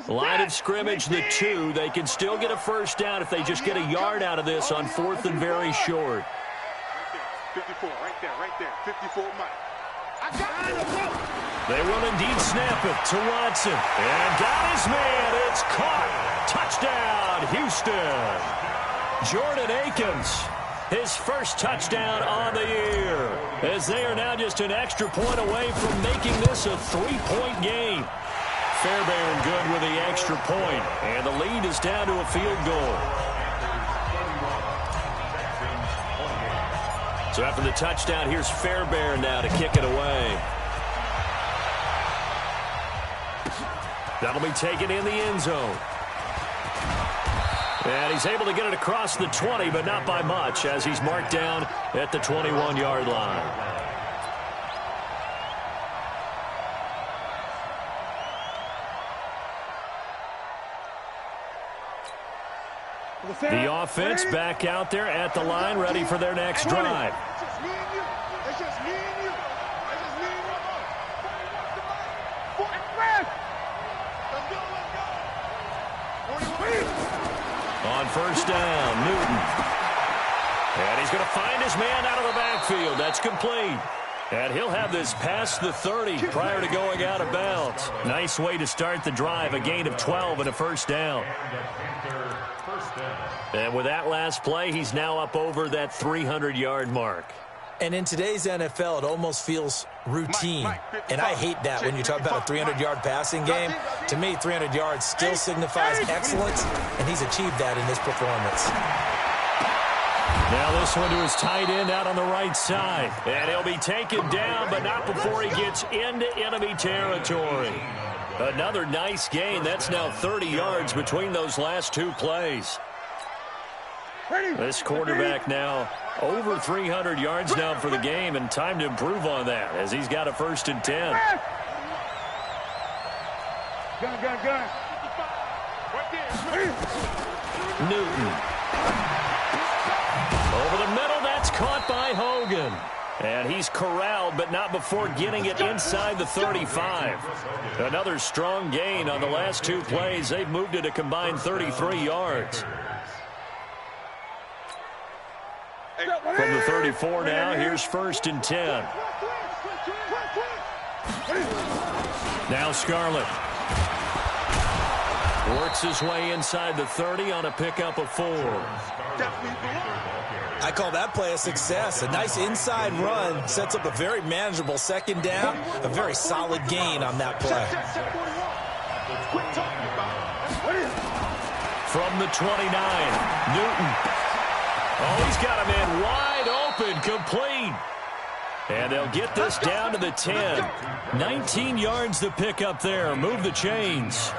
1. Line of scrimmage, the 2. They can still get a 1st down if they just get a yard out of this on 4th and very short. 54, right there. 54 Mike. I got it. They will indeed snap it to Watson. And got his man. It's caught. Touchdown, Houston. Jordan Akins, his 1st touchdown on the year, as they are now just an extra point away from making this a 3-point game. Fairbairn good with the extra point, and the lead is down to a field goal. So after the touchdown, here's Fairbairn now to kick it away. That'll be taken in the end zone. And he's able to get it across the 20, but not by much, as he's marked down at the 21-yard line. The offense back out there at the line, ready for their next drive. On 1st down, Newton. And he's going to find his man out of the backfield. That's complete. And he'll have this past the 30 prior to going out of bounds. Nice way to start the drive, a gain of 12 and a 1st down. And with that last play, he's now up over that 300-yard mark. And in today's NFL, it almost feels routine. And I hate that when you talk about a 300-yard passing game. To me, 300 yards still signifies excellence, and he's achieved that in this performance. Now this one to his tight end out on the right side. And he'll be taken down, but not before he gets into enemy territory. Another nice gain. That's now 30 yards between those last 2 plays. This quarterback now over 300 yards now for the game, and time to improve on that as he's got a 1st and 10. Gun. Newton. Over the middle, that's caught by Hogan. And he's corralled, but not before getting it inside the 35. Another strong gain on the last 2 plays. They've moved it a combined 33 yards. From the 34 now, here's 1st and 10. Now Scarlett works his way inside the 30 on a pickup of 4. I call that play a success. A nice inside run sets up a very manageable second down, a very solid gain on that play. From the 29, Newton. Oh, he's got a man wide open, complete. And they'll get this down to the 10. 19 yards to pick up there. Move the chains.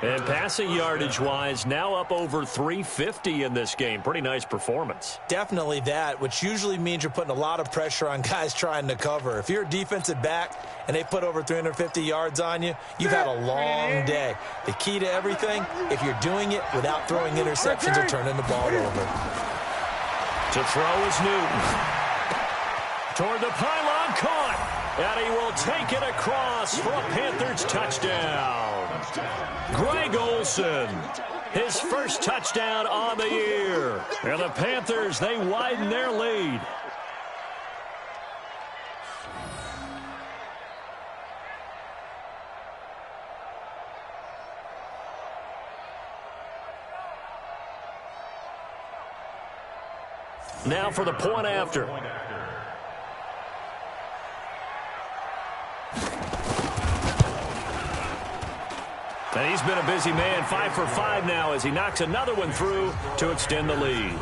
And passing yardage-wise, now up over 350 in this game. Pretty nice performance. Definitely that, which usually means you're putting a lot of pressure on guys trying to cover. If you're a defensive back and they put over 350 yards on you, you've had a long day. The key to everything, if you're doing it without throwing interceptions or turning the ball over. To throw is Newton. Toward the pylon, caught. And he will take it across for a Panthers touchdown. Greg Olsen, his first touchdown on the year. And the Panthers, they widen their lead. Now for the point after. And he's been a busy man, 5 for 5 now as he knocks another one through to extend the lead.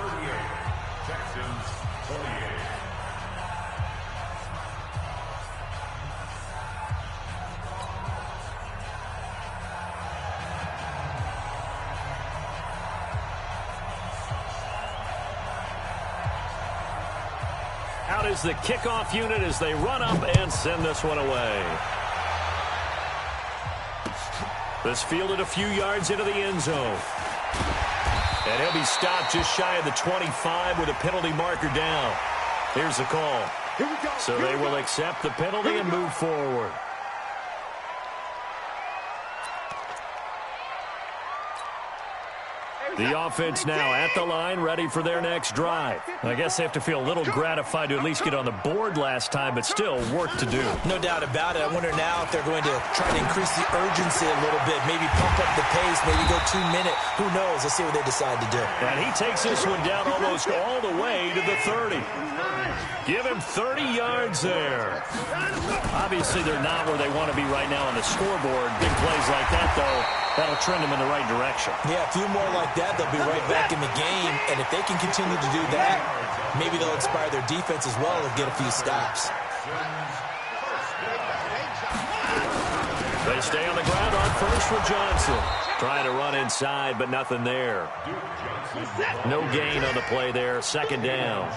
Out is the kickoff unit as they run up and send this one away. This fielded a few yards into the end zone. And he'll be stopped just shy of the 25 with a penalty marker down. Here's the call. So they will accept the penalty and move forward. The offense now at the line, ready for their next drive. I guess they have to feel a little gratified to at least get on the board last time, but still work to do. No doubt about it. I wonder now if they're going to try to increase the urgency a little bit, maybe pump up the pace, maybe go 2 minute. Who knows? Let's see what they decide to do. And he takes this one down almost all the way to the 30. Give him 30 yards there. Obviously, they're not where they want to be right now on the scoreboard. Big plays like that, though, that'll trend them in the right direction. Yeah, a few more like that, they'll be right back in the game. And if they can continue to do that, maybe they'll inspire their defense as well and get a few stops. They stay on the ground on first with Johnson. Trying to run inside, but nothing there. No gain on the play there. Second down.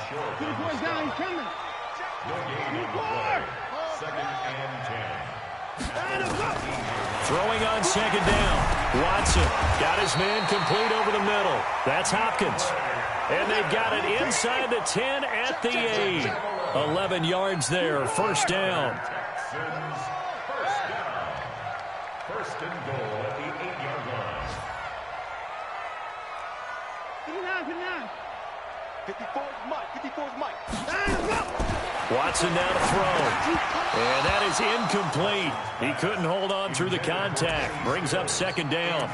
Throwing on second down. Watson got his man complete over the middle. That's Hopkins. And they've got it inside the 10 at the 8. 11 yards there. First down. First and goal at the 8-yard line. 54 is Mike. 54 is Mike. Watson now to throw. And that is incomplete. He couldn't hold on through the contact. Brings up second down.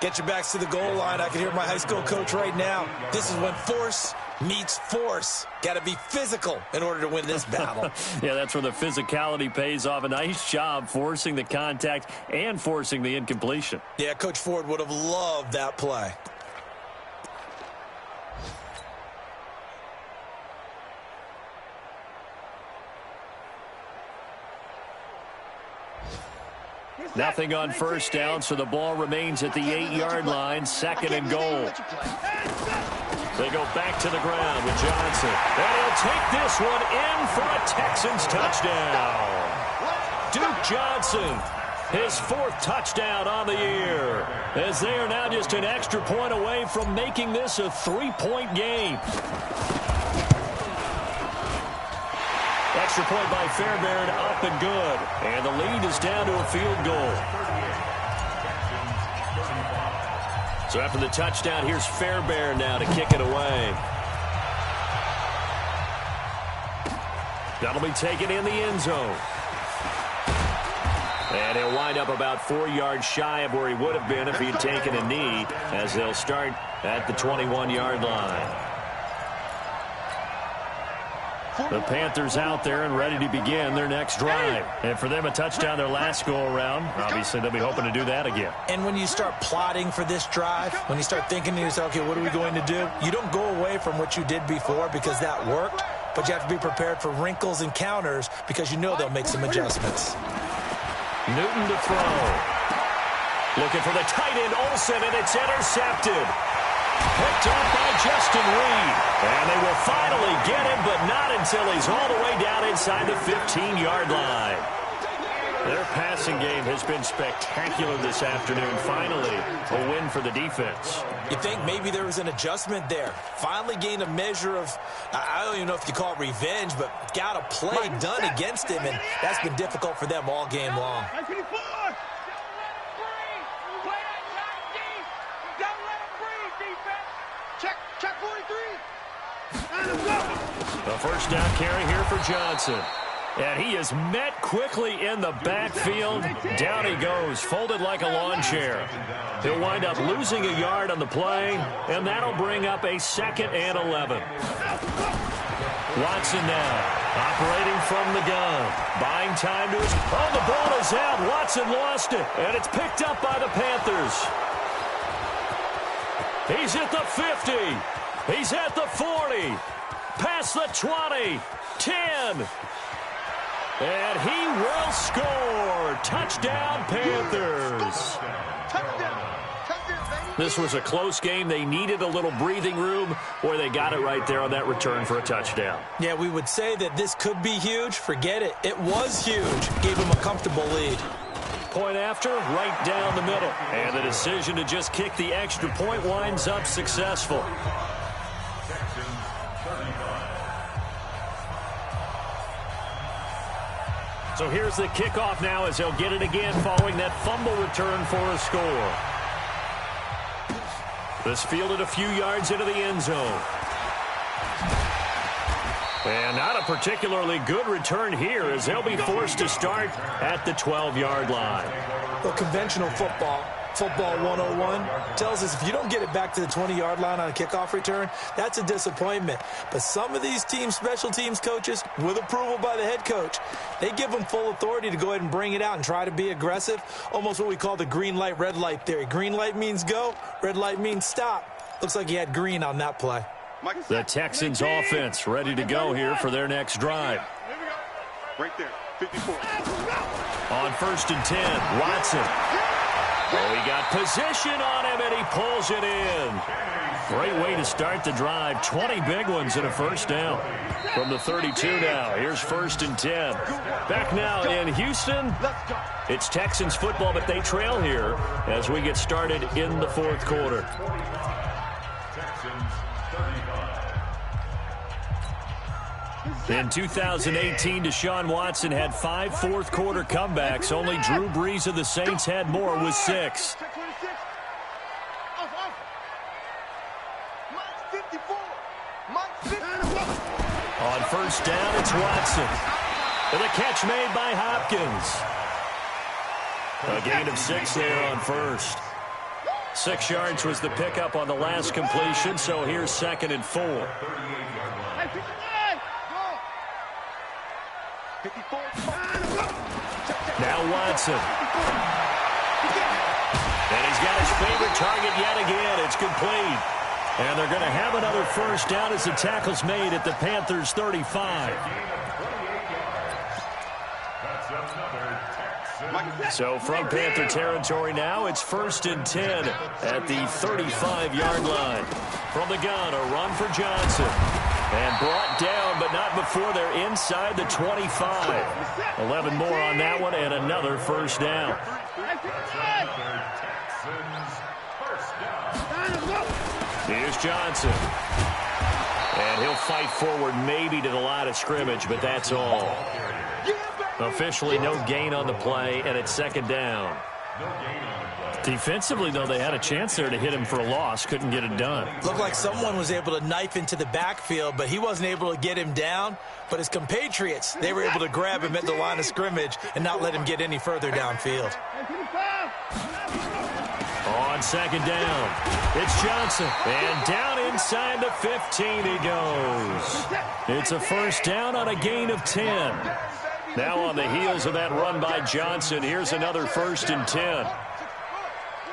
Get your backs to the goal line. I can hear my high school coach right now. This is when force meets force. Got to be physical in order to win this battle. Yeah, that's where the physicality pays off. A nice job forcing the contact and forcing the incompletion. Yeah, Coach Ford would have loved that play. Nothing on first down, so the ball remains at the 8-yard line. Second and goal. They go back to the ground with Johnson. And he'll take this one in for a Texans touchdown. Duke Johnson, his 4th touchdown on the year, as they are now just an extra point away from making this a 3-point game. Extra point by Fairbairn, up and good. And the lead is down to a field goal. So after the touchdown, here's Fairbairn now to kick it away. That'll be taken in the end zone. And he'll wind up about 4 yards shy of where he would have been if he'd taken a knee, as they'll start at the 21-yard line. The Panthers out there and ready to begin their next drive. And for them, a touchdown their last go-around. Obviously, they'll be hoping to do that again. And when you start plotting for this drive, when you start thinking to yourself, okay, what are we going to do? You don't go away from what you did before because that worked, but you have to be prepared for wrinkles and counters because you know they'll make some adjustments. Newton to throw. Looking for the tight end, Olsen, and it's intercepted. Picked up by Justin Reed. And they will finally get him, but not until he's all the way down inside the 15-yard line. Their passing game has been spectacular this afternoon. Finally, a win for the defense. You think maybe there was an adjustment there. Finally gained a measure of, I don't even know if you call it revenge, but got a play done against him, and that's been difficult for them all game long. The first down carry here for Johnson. And he is met quickly in the backfield. Down he goes, folded like a lawn chair. He'll wind up losing a yard on the play, and that'll bring up a 2nd and 11. Watson now, operating from the gun. Buying time to his... Oh, the ball is out. Watson lost it, and it's picked up by the Panthers. He's at the 50. He's at the 40. Past the 20. 10. And he will score. Touchdown, Panthers. This was a close game. They needed a little breathing room, or they got it right there on that return for a touchdown. Yeah, we would say that this could be huge. Forget it. It was huge. Gave him a comfortable lead. Point after, right down the middle. And the decision to just kick the extra point winds up successful. So here's the kickoff now as they'll get it again following that fumble return for a score. This fielded a few yards into the end zone. And not a particularly good return here as they'll be forced to start at the 12-yard line. Well, conventional football 101, tells us if you don't get it back to the 20-yard line on a kickoff return, that's a disappointment. But some of these teams, special teams coaches, with approval by the head coach, they give them full authority to go ahead and bring it out and try to be aggressive, almost what we call the green light, red light theory. Green light means go, red light means stop. Looks like he had green on that play. The Texans offense ready to go here for their next drive. Right there, 54. On 1st and 10, Watson. Oh, he got position on him, and he pulls it in. Great way to start the drive. 20 big ones and a first down. From the 32 now, here's 1st and 10. Back now in Houston. It's Texans football, but they trail here as we get started in the 4th quarter. In 2018, Deshaun Watson had 5 fourth-quarter comebacks. Only Drew Brees of the Saints had more with 6. On 1st down, it's Watson. And the catch made by Hopkins. A gain of 6 there on 1st. 6 yards was the pickup on the last completion, so here's 2nd and 4. Now Watson. And he's got his favorite target yet again. It's complete. And they're going to have another first down as the tackle's made at the Panthers' 35. So from Panther territory now, it's 1st and 10 at the 35-yard line. From the gun, a run for Johnson. And brought down, but not before they're inside the 25. 11 more on that one, and another first down. Here's Johnson. And he'll fight forward maybe to the line of scrimmage, but that's all. Officially no gain on the play, and it's 2nd down. Defensively, though, they had a chance there to hit him for a loss. Couldn't get it done. Looked like someone was able to knife into the backfield, but he wasn't able to get him down. But his compatriots, they were able to grab him at the line of scrimmage and not let him get any further downfield. On second down, it's Johnson. And down inside the 15 he goes. It's a first down on a gain of 10. Now on the heels of that run by Johnson, here's another 1st and 10.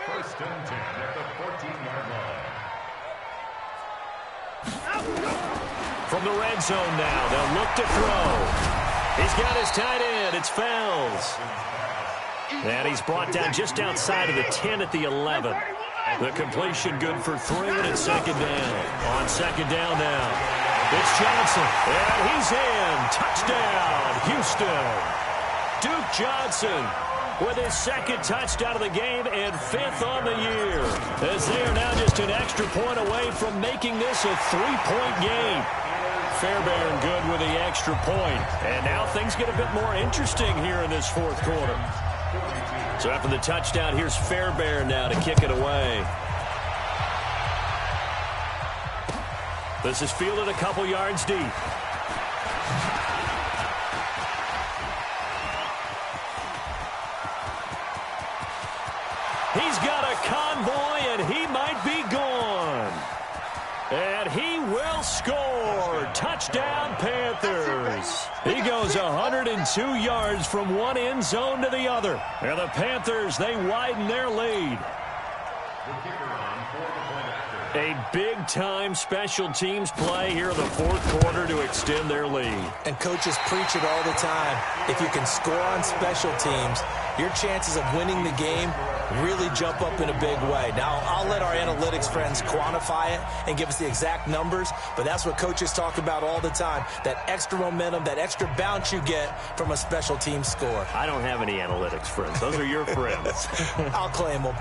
First and 10 at the 14-yard line. From the red zone now, they'll look to throw. He's got his tight end. It's Fells. And he's brought down just outside of the 10 at the 11. The completion good for 3, and it's second down. On second down now, it's Johnson. And he's in. Touchdown, Houston. Duke Johnson with his 2nd touchdown of the game and 5th on the year, as they are now just an extra point away from making this a 3-point game. Fairbairn good with the extra point. And now things get a bit more interesting here in this 4th quarter. So after the touchdown, here's Fairbairn now to kick it away. This is fielded a couple yards deep. He's got a convoy, and he might be gone. And he will score. Touchdown, Panthers. He goes 102 yards from one end zone to the other. And the Panthers, they widen their lead. A big-time special teams play here in the 4th quarter to extend their lead. And coaches preach it all the time. If you can score on special teams, your chances of winning the game really jump up in a big way. Now, I'll let our analytics friends quantify it and give us the exact numbers, but that's what coaches talk about all the time, that extra momentum, that extra bounce you get from a special team score. I don't have any analytics friends. Those are your friends. I'll claim them.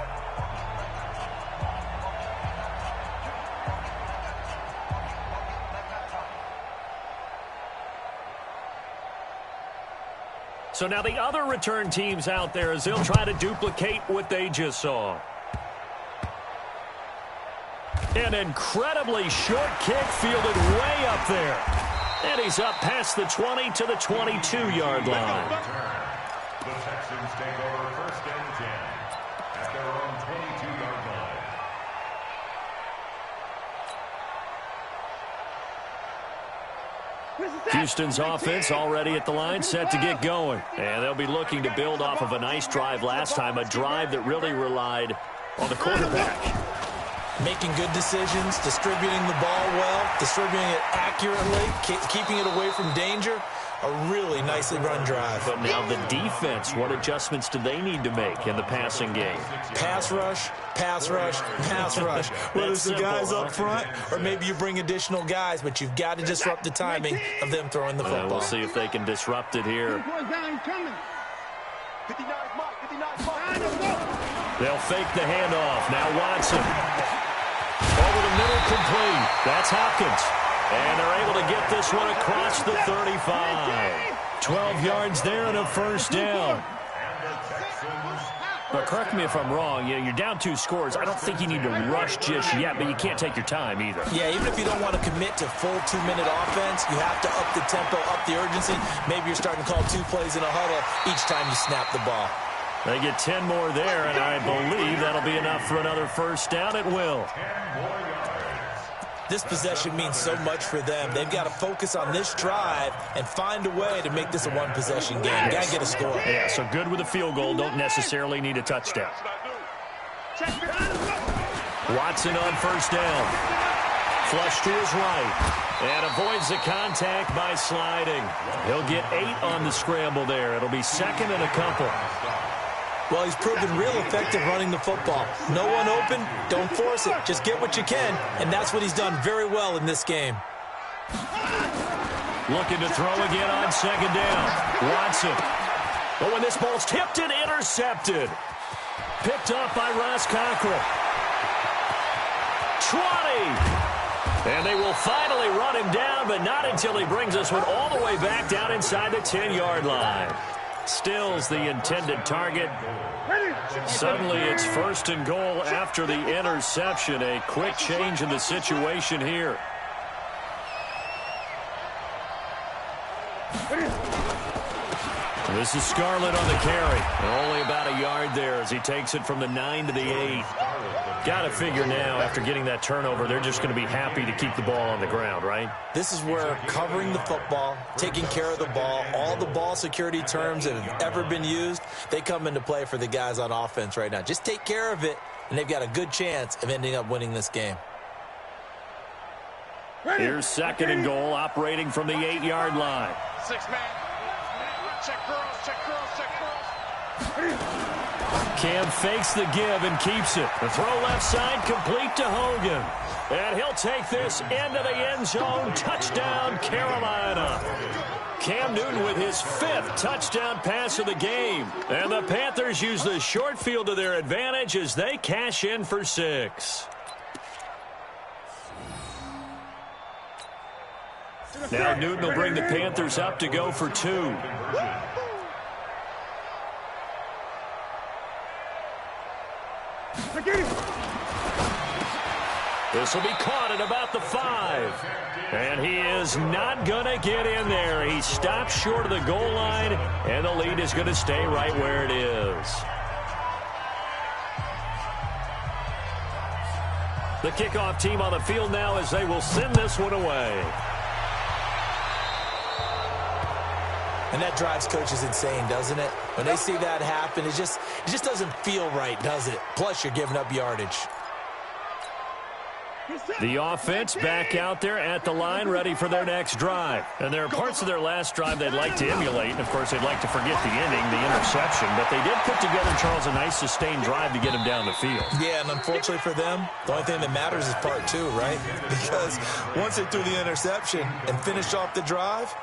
So now the other return teams out there as they'll try to duplicate what they just saw. An incredibly short kick fielded way up there. And he's up past the 20 to the 22-yard line. The Texans take over 1st and 10 at their own 22-yard line. Houston's offense already at the line, set to get going. And they'll be looking to build off of a nice drive last time, a drive that really relied on the quarterback. Making good decisions, distributing the ball well, distributing it accurately, keeping it away from danger. A really nicely run drive. But now the defense, what adjustments do they need to make in the passing game? Pass rush, pass rush, pass rush. Whether it's the guys up front or maybe you bring additional guys, but you've got to disrupt the timing of them throwing the football. We'll see if they can disrupt it here. They'll fake the handoff. Now Watson. Over the middle, complete. That's Hopkins. And they're able to get this one across the 35. 12 yards there and a first down. But correct me if I'm wrong. You're down 2 scores. I don't think you need to rush just yet, but you can't take your time either. Yeah, even if you don't want to commit to full 2-minute offense, you have to up the tempo, up the urgency. Maybe you're starting to call 2 plays in a huddle each time you snap the ball. They get 10 more there, and I believe that'll be enough for another first down. It will. This possession means so much for them. They've got to focus on this drive and find a way to make this a one-possession game. Got to get a score. Yeah, so good with a field goal. Don't necessarily need a touchdown. Watson on first down. Flush to his right. And avoids the contact by sliding. He'll get 8 on the scramble there. It'll be 2nd and a couple. Well, he's proven real effective running the football. No one open, don't force it. Just get what you can, and that's what he's done very well in this game. Looking to throw again on second down. Watson. But when this ball's tipped and intercepted. Picked up by Ross Cockrell. 20. And they will finally run him down, but not until he brings this one all the way back down inside the 10-yard line. Stills the intended target. Suddenly it's 1st and goal after the interception. A quick change in the situation here. This is Scarlett on the carry. Only about a yard there as he takes it from the 9 to the 8. Got to figure now, after getting that turnover, they're just going to be happy to keep the ball on the ground, right? This is where covering the football, taking care of the ball, all the ball security terms that have ever been used, they come into play for the guys on offense right now. Just take care of it, and they've got a good chance of ending up winning this game. Here's 2nd and goal, operating from the 8-yard line. 6-man. Check girls, check girls, check girls. Cam fakes the give and keeps it. The throw left side, complete to Hogan. And he'll take this into the end zone. Touchdown, Carolina. Cam Newton with his 5th touchdown pass of the game. And the Panthers use the short field to their advantage as they cash in for 6. Now Newton will bring the Panthers up to go for 2. This will be caught at about the 5. And he is not going to get in there. He stops short of the goal line, and the lead is going to stay right where it is. The kickoff team on the field now as they will send this one away. And that drives coaches insane, doesn't it? When they see that happen, it just doesn't feel right, does it? Plus, you're giving up yardage. The offense back out there at the line, ready for their next drive. And there are parts of their last drive they'd like to emulate. And, of course, they'd like to forget the ending, the interception. But they did put together, Charles, a nice sustained drive to get them down the field. Yeah, and unfortunately for them, the only thing that matters is part 2, right? Because once they threw the interception and finished off the drive,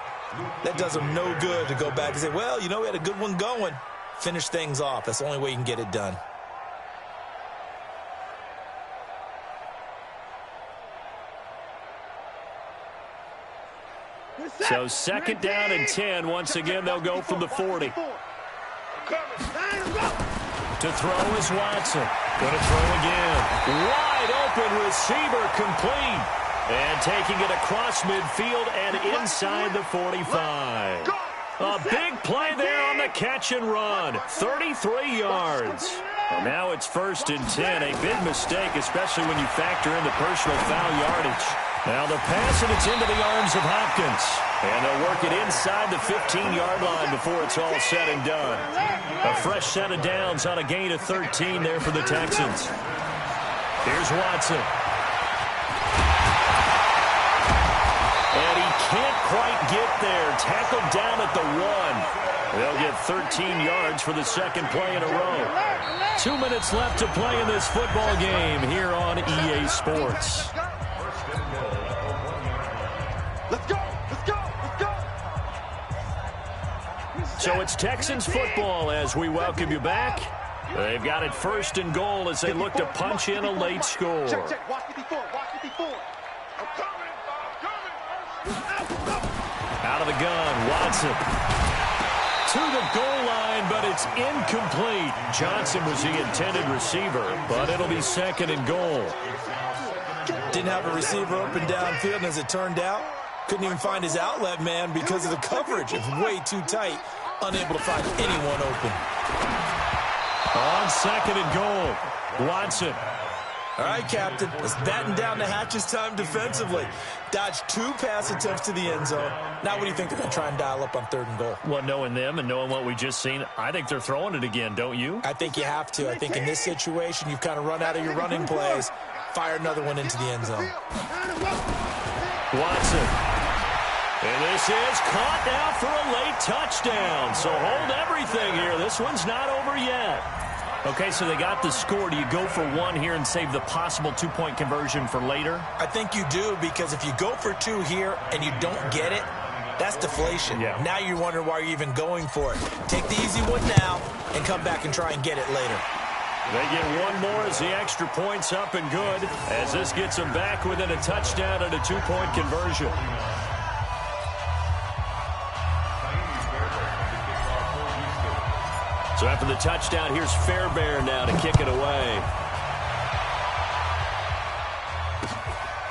that does them no good to go back and say, well, you know, we had a good one going. Finish things off. That's the only way you can get it done. So 2nd down and 10. Once again, they'll go from the 40. To throw is Watson. Going to throw again. Wide open receiver, complete. And taking it across midfield and inside the 45. A big play there on the catch and run. 33 yards. And now it's 1st and 10. A big mistake, especially when you factor in the personal foul yardage. Now the pass, and it's into the arms of Hopkins. And they'll work it inside the 15-yard line before it's all said and done. A fresh set of downs on a gain of 13 there for the Texans. Here's Watson. And he can't quite get there. Tackled down at the 1. They'll get 13 yards for the 2nd play in a row. 2 minutes left to play in this football game here on EA Sports. Let's go! Let's go! Let's go! So it's Texans football as we welcome you back. They've got it 1st and goal as they look to punch in a late score. Check, check. Watch 54. Watch 54. I'm coming. Out of the gun, Watson. To the goal line, but it's incomplete. Johnson was the intended receiver, but it'll be 2nd and goal. Didn't have a receiver open downfield, and as it turned out, couldn't even find his outlet man because of the coverage. It was way too tight, unable to find anyone open. On 2nd and goal, Watson. All right, Captain, let's batten down the hatches time defensively. Dodged 2 pass attempts to the end zone. Now what do you think they're going to try and dial up on 3rd and goal? Well, knowing them and knowing what we just seen, I think they're throwing it again, don't you? I think you have to. I think in this situation, you've kind of run out of your running plays. Fire another one into the end zone. Watson. And this is caught now for a late touchdown. So hold everything here. This one's not over yet. Okay, so they got the score. Do you go for 1 here and save the possible 2-point conversion for later? I think you do, because if you go for 2 here and you don't get it, that's deflation. Yeah. Now you're wondering why you're even going for it. Take the easy one now and come back and try and get it later. They get 1 more as the extra point's up and good, as this gets them back within a touchdown and a 2-point conversion. So after the touchdown, here's Fairbairn now to kick it away.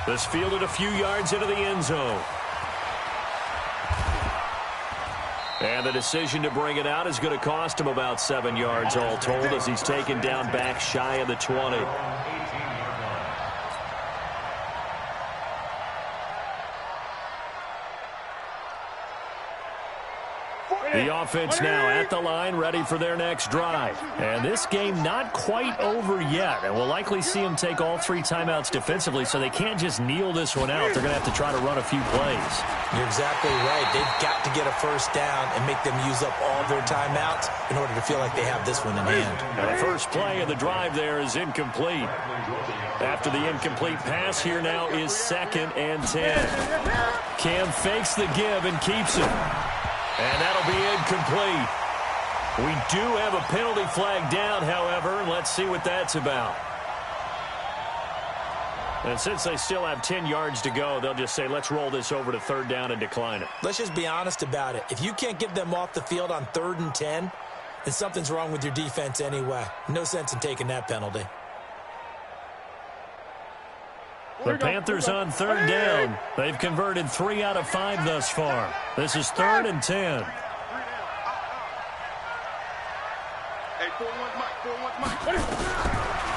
This fielded a few yards into the end zone. And the decision to bring it out is going to cost him about 7 yards all told as he's taken down back shy of the 20. The offense now at the line, ready for their next drive. And this game not quite over yet. And we'll likely see them take all 3 timeouts defensively, so they can't just kneel this one out. They're going to have to try to run a few plays. You're exactly right. They've got to get a first down and make them use up all their timeouts in order to feel like they have this one in hand. And the first play of the drive there is incomplete. After the incomplete pass, here now is 2nd and 10. Cam fakes the give and keeps it. And that'll be incomplete. We do have a penalty flag down, however. Let's see what that's about. And since they still have 10 yards to go, they'll just say, let's roll this over to 3rd down and decline it. Let's just be honest about it. If you can't get them off the field on 3rd and 10, then something's wrong with your defense anyway. No sense in taking that penalty. The Panthers on 3rd down. They've converted 3 out of 5 thus far. This is 3rd and 10.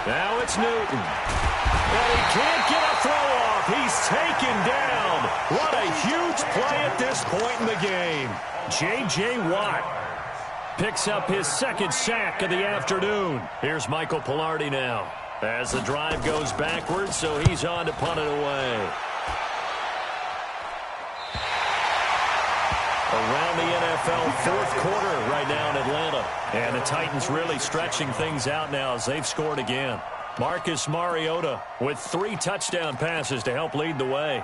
Now it's Newton. And he can't get a throw off. He's taken down. What a huge play at this point in the game. J.J. Watt picks up his 2nd sack of the afternoon. Here's Michael Palardy now, as the drive goes backwards, so he's on to punt it away. Around the NFL 4th quarter right now in Atlanta. And the Titans really stretching things out now as they've scored again. Marcus Mariota with 3 touchdown passes to help lead the way.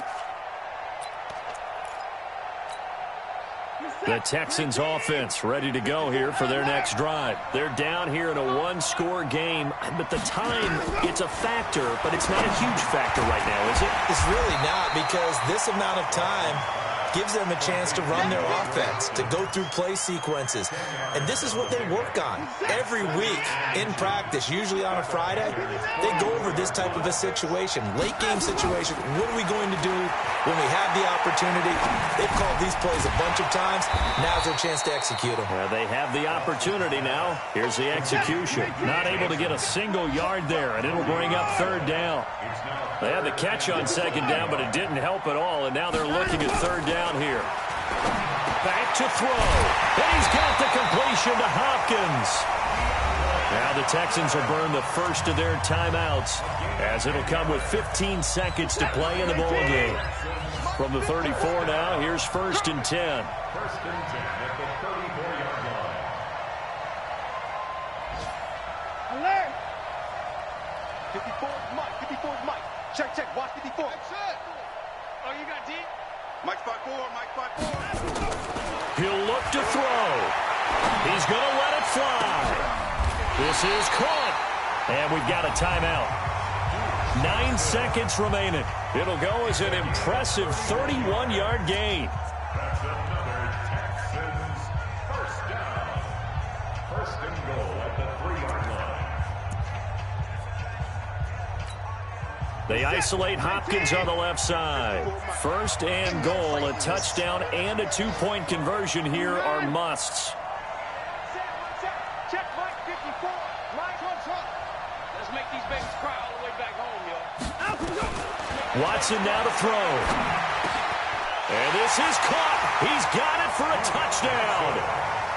The Texans offense ready to go here for their next drive. They're down here in a 1-score game, but the time, it's a factor, but it's not a huge factor right now, is it? It's really not, because this amount of time gives them a chance to run their offense, to go through play sequences. And this is what they work on every week in practice, usually on a Friday. They go over this type of a situation, late game situation. What are we going to do when we have the opportunity? They've called these plays a bunch of times. Now's their chance to execute them. Well, they have the opportunity now. Here's the execution. Not able to get a single yard there, and it'll bring up 3rd down. They had the catch on 2nd down, but it didn't help at all, and now they're looking at 3rd down here. Back to throw, and he's got the completion to Hopkins. Now the Texans will burn the first of their timeouts, as it'll come with 15 seconds to play in the ball game. From the 34 now, here's 1st and 10. 1st and 10 at the 34-yard line. Alert! 54 Mike, 54 Mike. Check, watch 54. That's it. Oh, you got deep? Mike 5-4, Mike 5-4. He'll look to throw. He's going to let it fly. This is caught. And we've got a timeout. 9 seconds remaining. It'll go as an impressive 31-yard gain. That's another Texans first down. 1st and goal at the 3-yard line. They isolate Hopkins on the left side. 1st and goal, a touchdown and a 2-point conversion here are musts. Check Mike 54. Mike on top. Let's make these babies cry all the way back home, y'all. Watson now to throw. And this is caught. He's got it for a touchdown.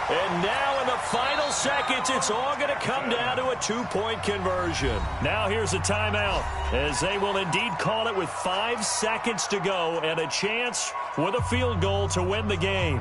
And now in the final seconds, it's all going to come down to a 2-point conversion. Now here's a timeout, as they will indeed call it with 5 seconds to go and a chance with a field goal to win the game.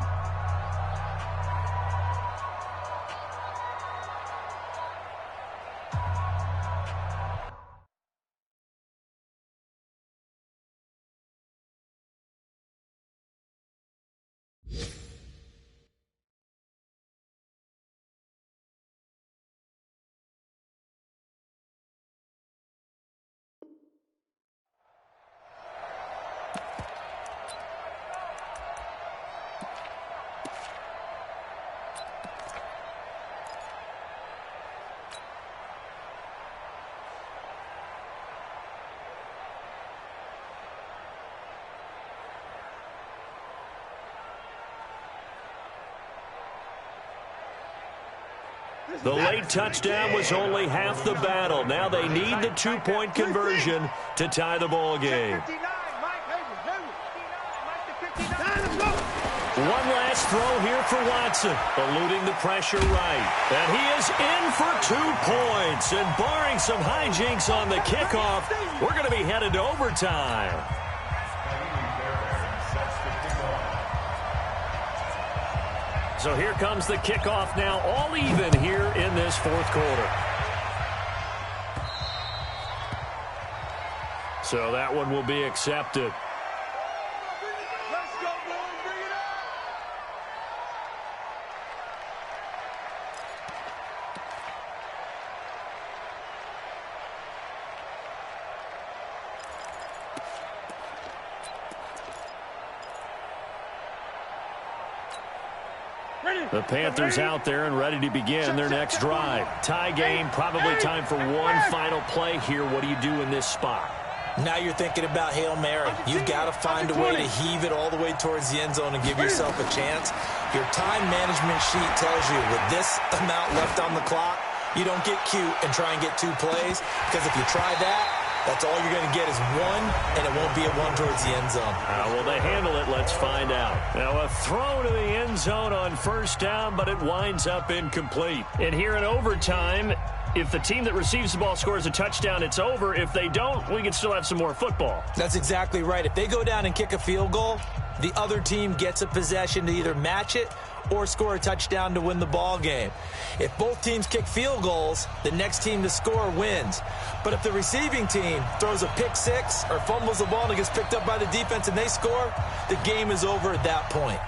The late touchdown was only half the battle. Now they need the two-point conversion to tie the ball game. One last throw here for Watson, eluding the pressure right. And he is in for 2 points. And barring some hijinks on the kickoff, we're going to be headed to overtime. So here comes the kickoff now, all even here in this fourth quarter. So that one will be accepted. The Panthers out there and ready to begin their next drive. Tie game, probably time for one final play here. What do you do in this spot? Now you're thinking about Hail Mary. You've got to find a way to heave it all the way towards the end zone and give yourself a chance. Your time management sheet tells you with this amount left on the clock, you don't get cute and try and get 2 plays, because if you try that, that's all you're going to get is one, and it won't be a one towards the end zone. How will they handle it? Let's find out. Now a throw to the end zone on first down, but it winds up incomplete. And here in overtime, if the team that receives the ball scores a touchdown, it's over. If they don't, we can still have some more football. That's exactly right. If they go down and kick a field goal, the other team gets a possession to either match it or score a touchdown to win the ball game. If both teams kick field goals, the next team to score wins. But if the receiving team throws a pick six or fumbles the ball and it gets picked up by the defense and they score, the game is over at that point.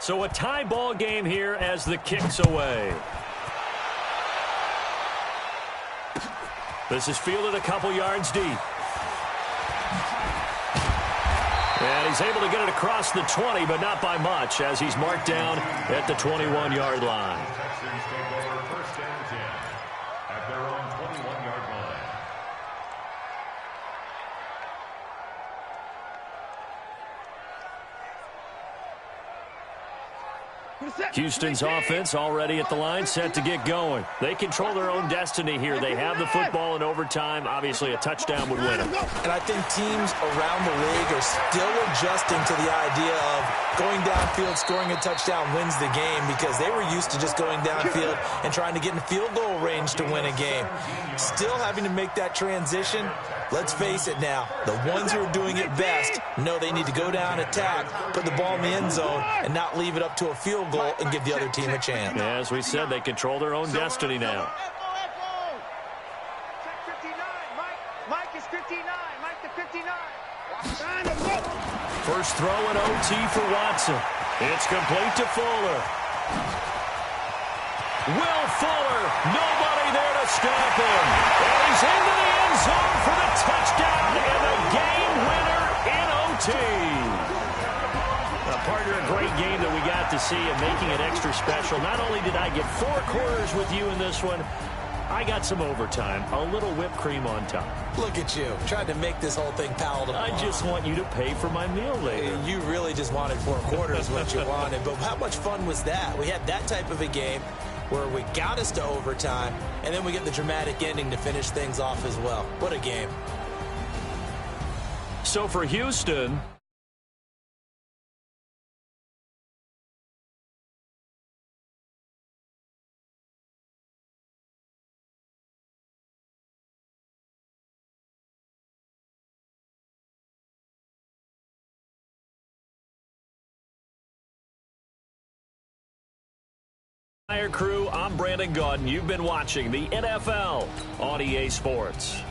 So a tie ball game here as the kick's away. This is fielded a couple yards deep. And he's able to get it across the 20, but not by much, as he's marked down at the 21-yard line. Texans take over first and 10 at their own 21-yard line. Houston's offense already at the line, set to get going. They control their own destiny here. They have the football in overtime. Obviously, a touchdown would win it. And I think teams around the league are still adjusting to the idea of going downfield, scoring a touchdown wins the game, because they were used to just going downfield and trying to get in field goal range to win a game. Still having to make that transition. Let's face it now, the ones who are doing it best know they need to go down, attack, put the ball in the end zone, and not leave it up to a field goal and give the other team a chance. Yeah, as we said, they control their own destiny now. Mike is 59. Mike to 59. First throw in OT for Watson. It's complete to Fuller. Will Fuller, nobody there to stop him. And he's into the end zone for the touchdown and the game winner in OT. Partner, a great game that we got to see and making it extra special. Not only did I get 4 quarters with you in this one, I got some overtime, a little whipped cream on top. Look at you, trying to make this whole thing palatable. I just want you to pay for my meal later. You really just wanted 4 quarters what you wanted, but how much fun was that? We had that type of a game where we got us to overtime, and then we get the dramatic ending to finish things off as well. What a game. So for Houston, Crew, I'm Brandon Gaudin. You've been watching the NFL on EA Sports.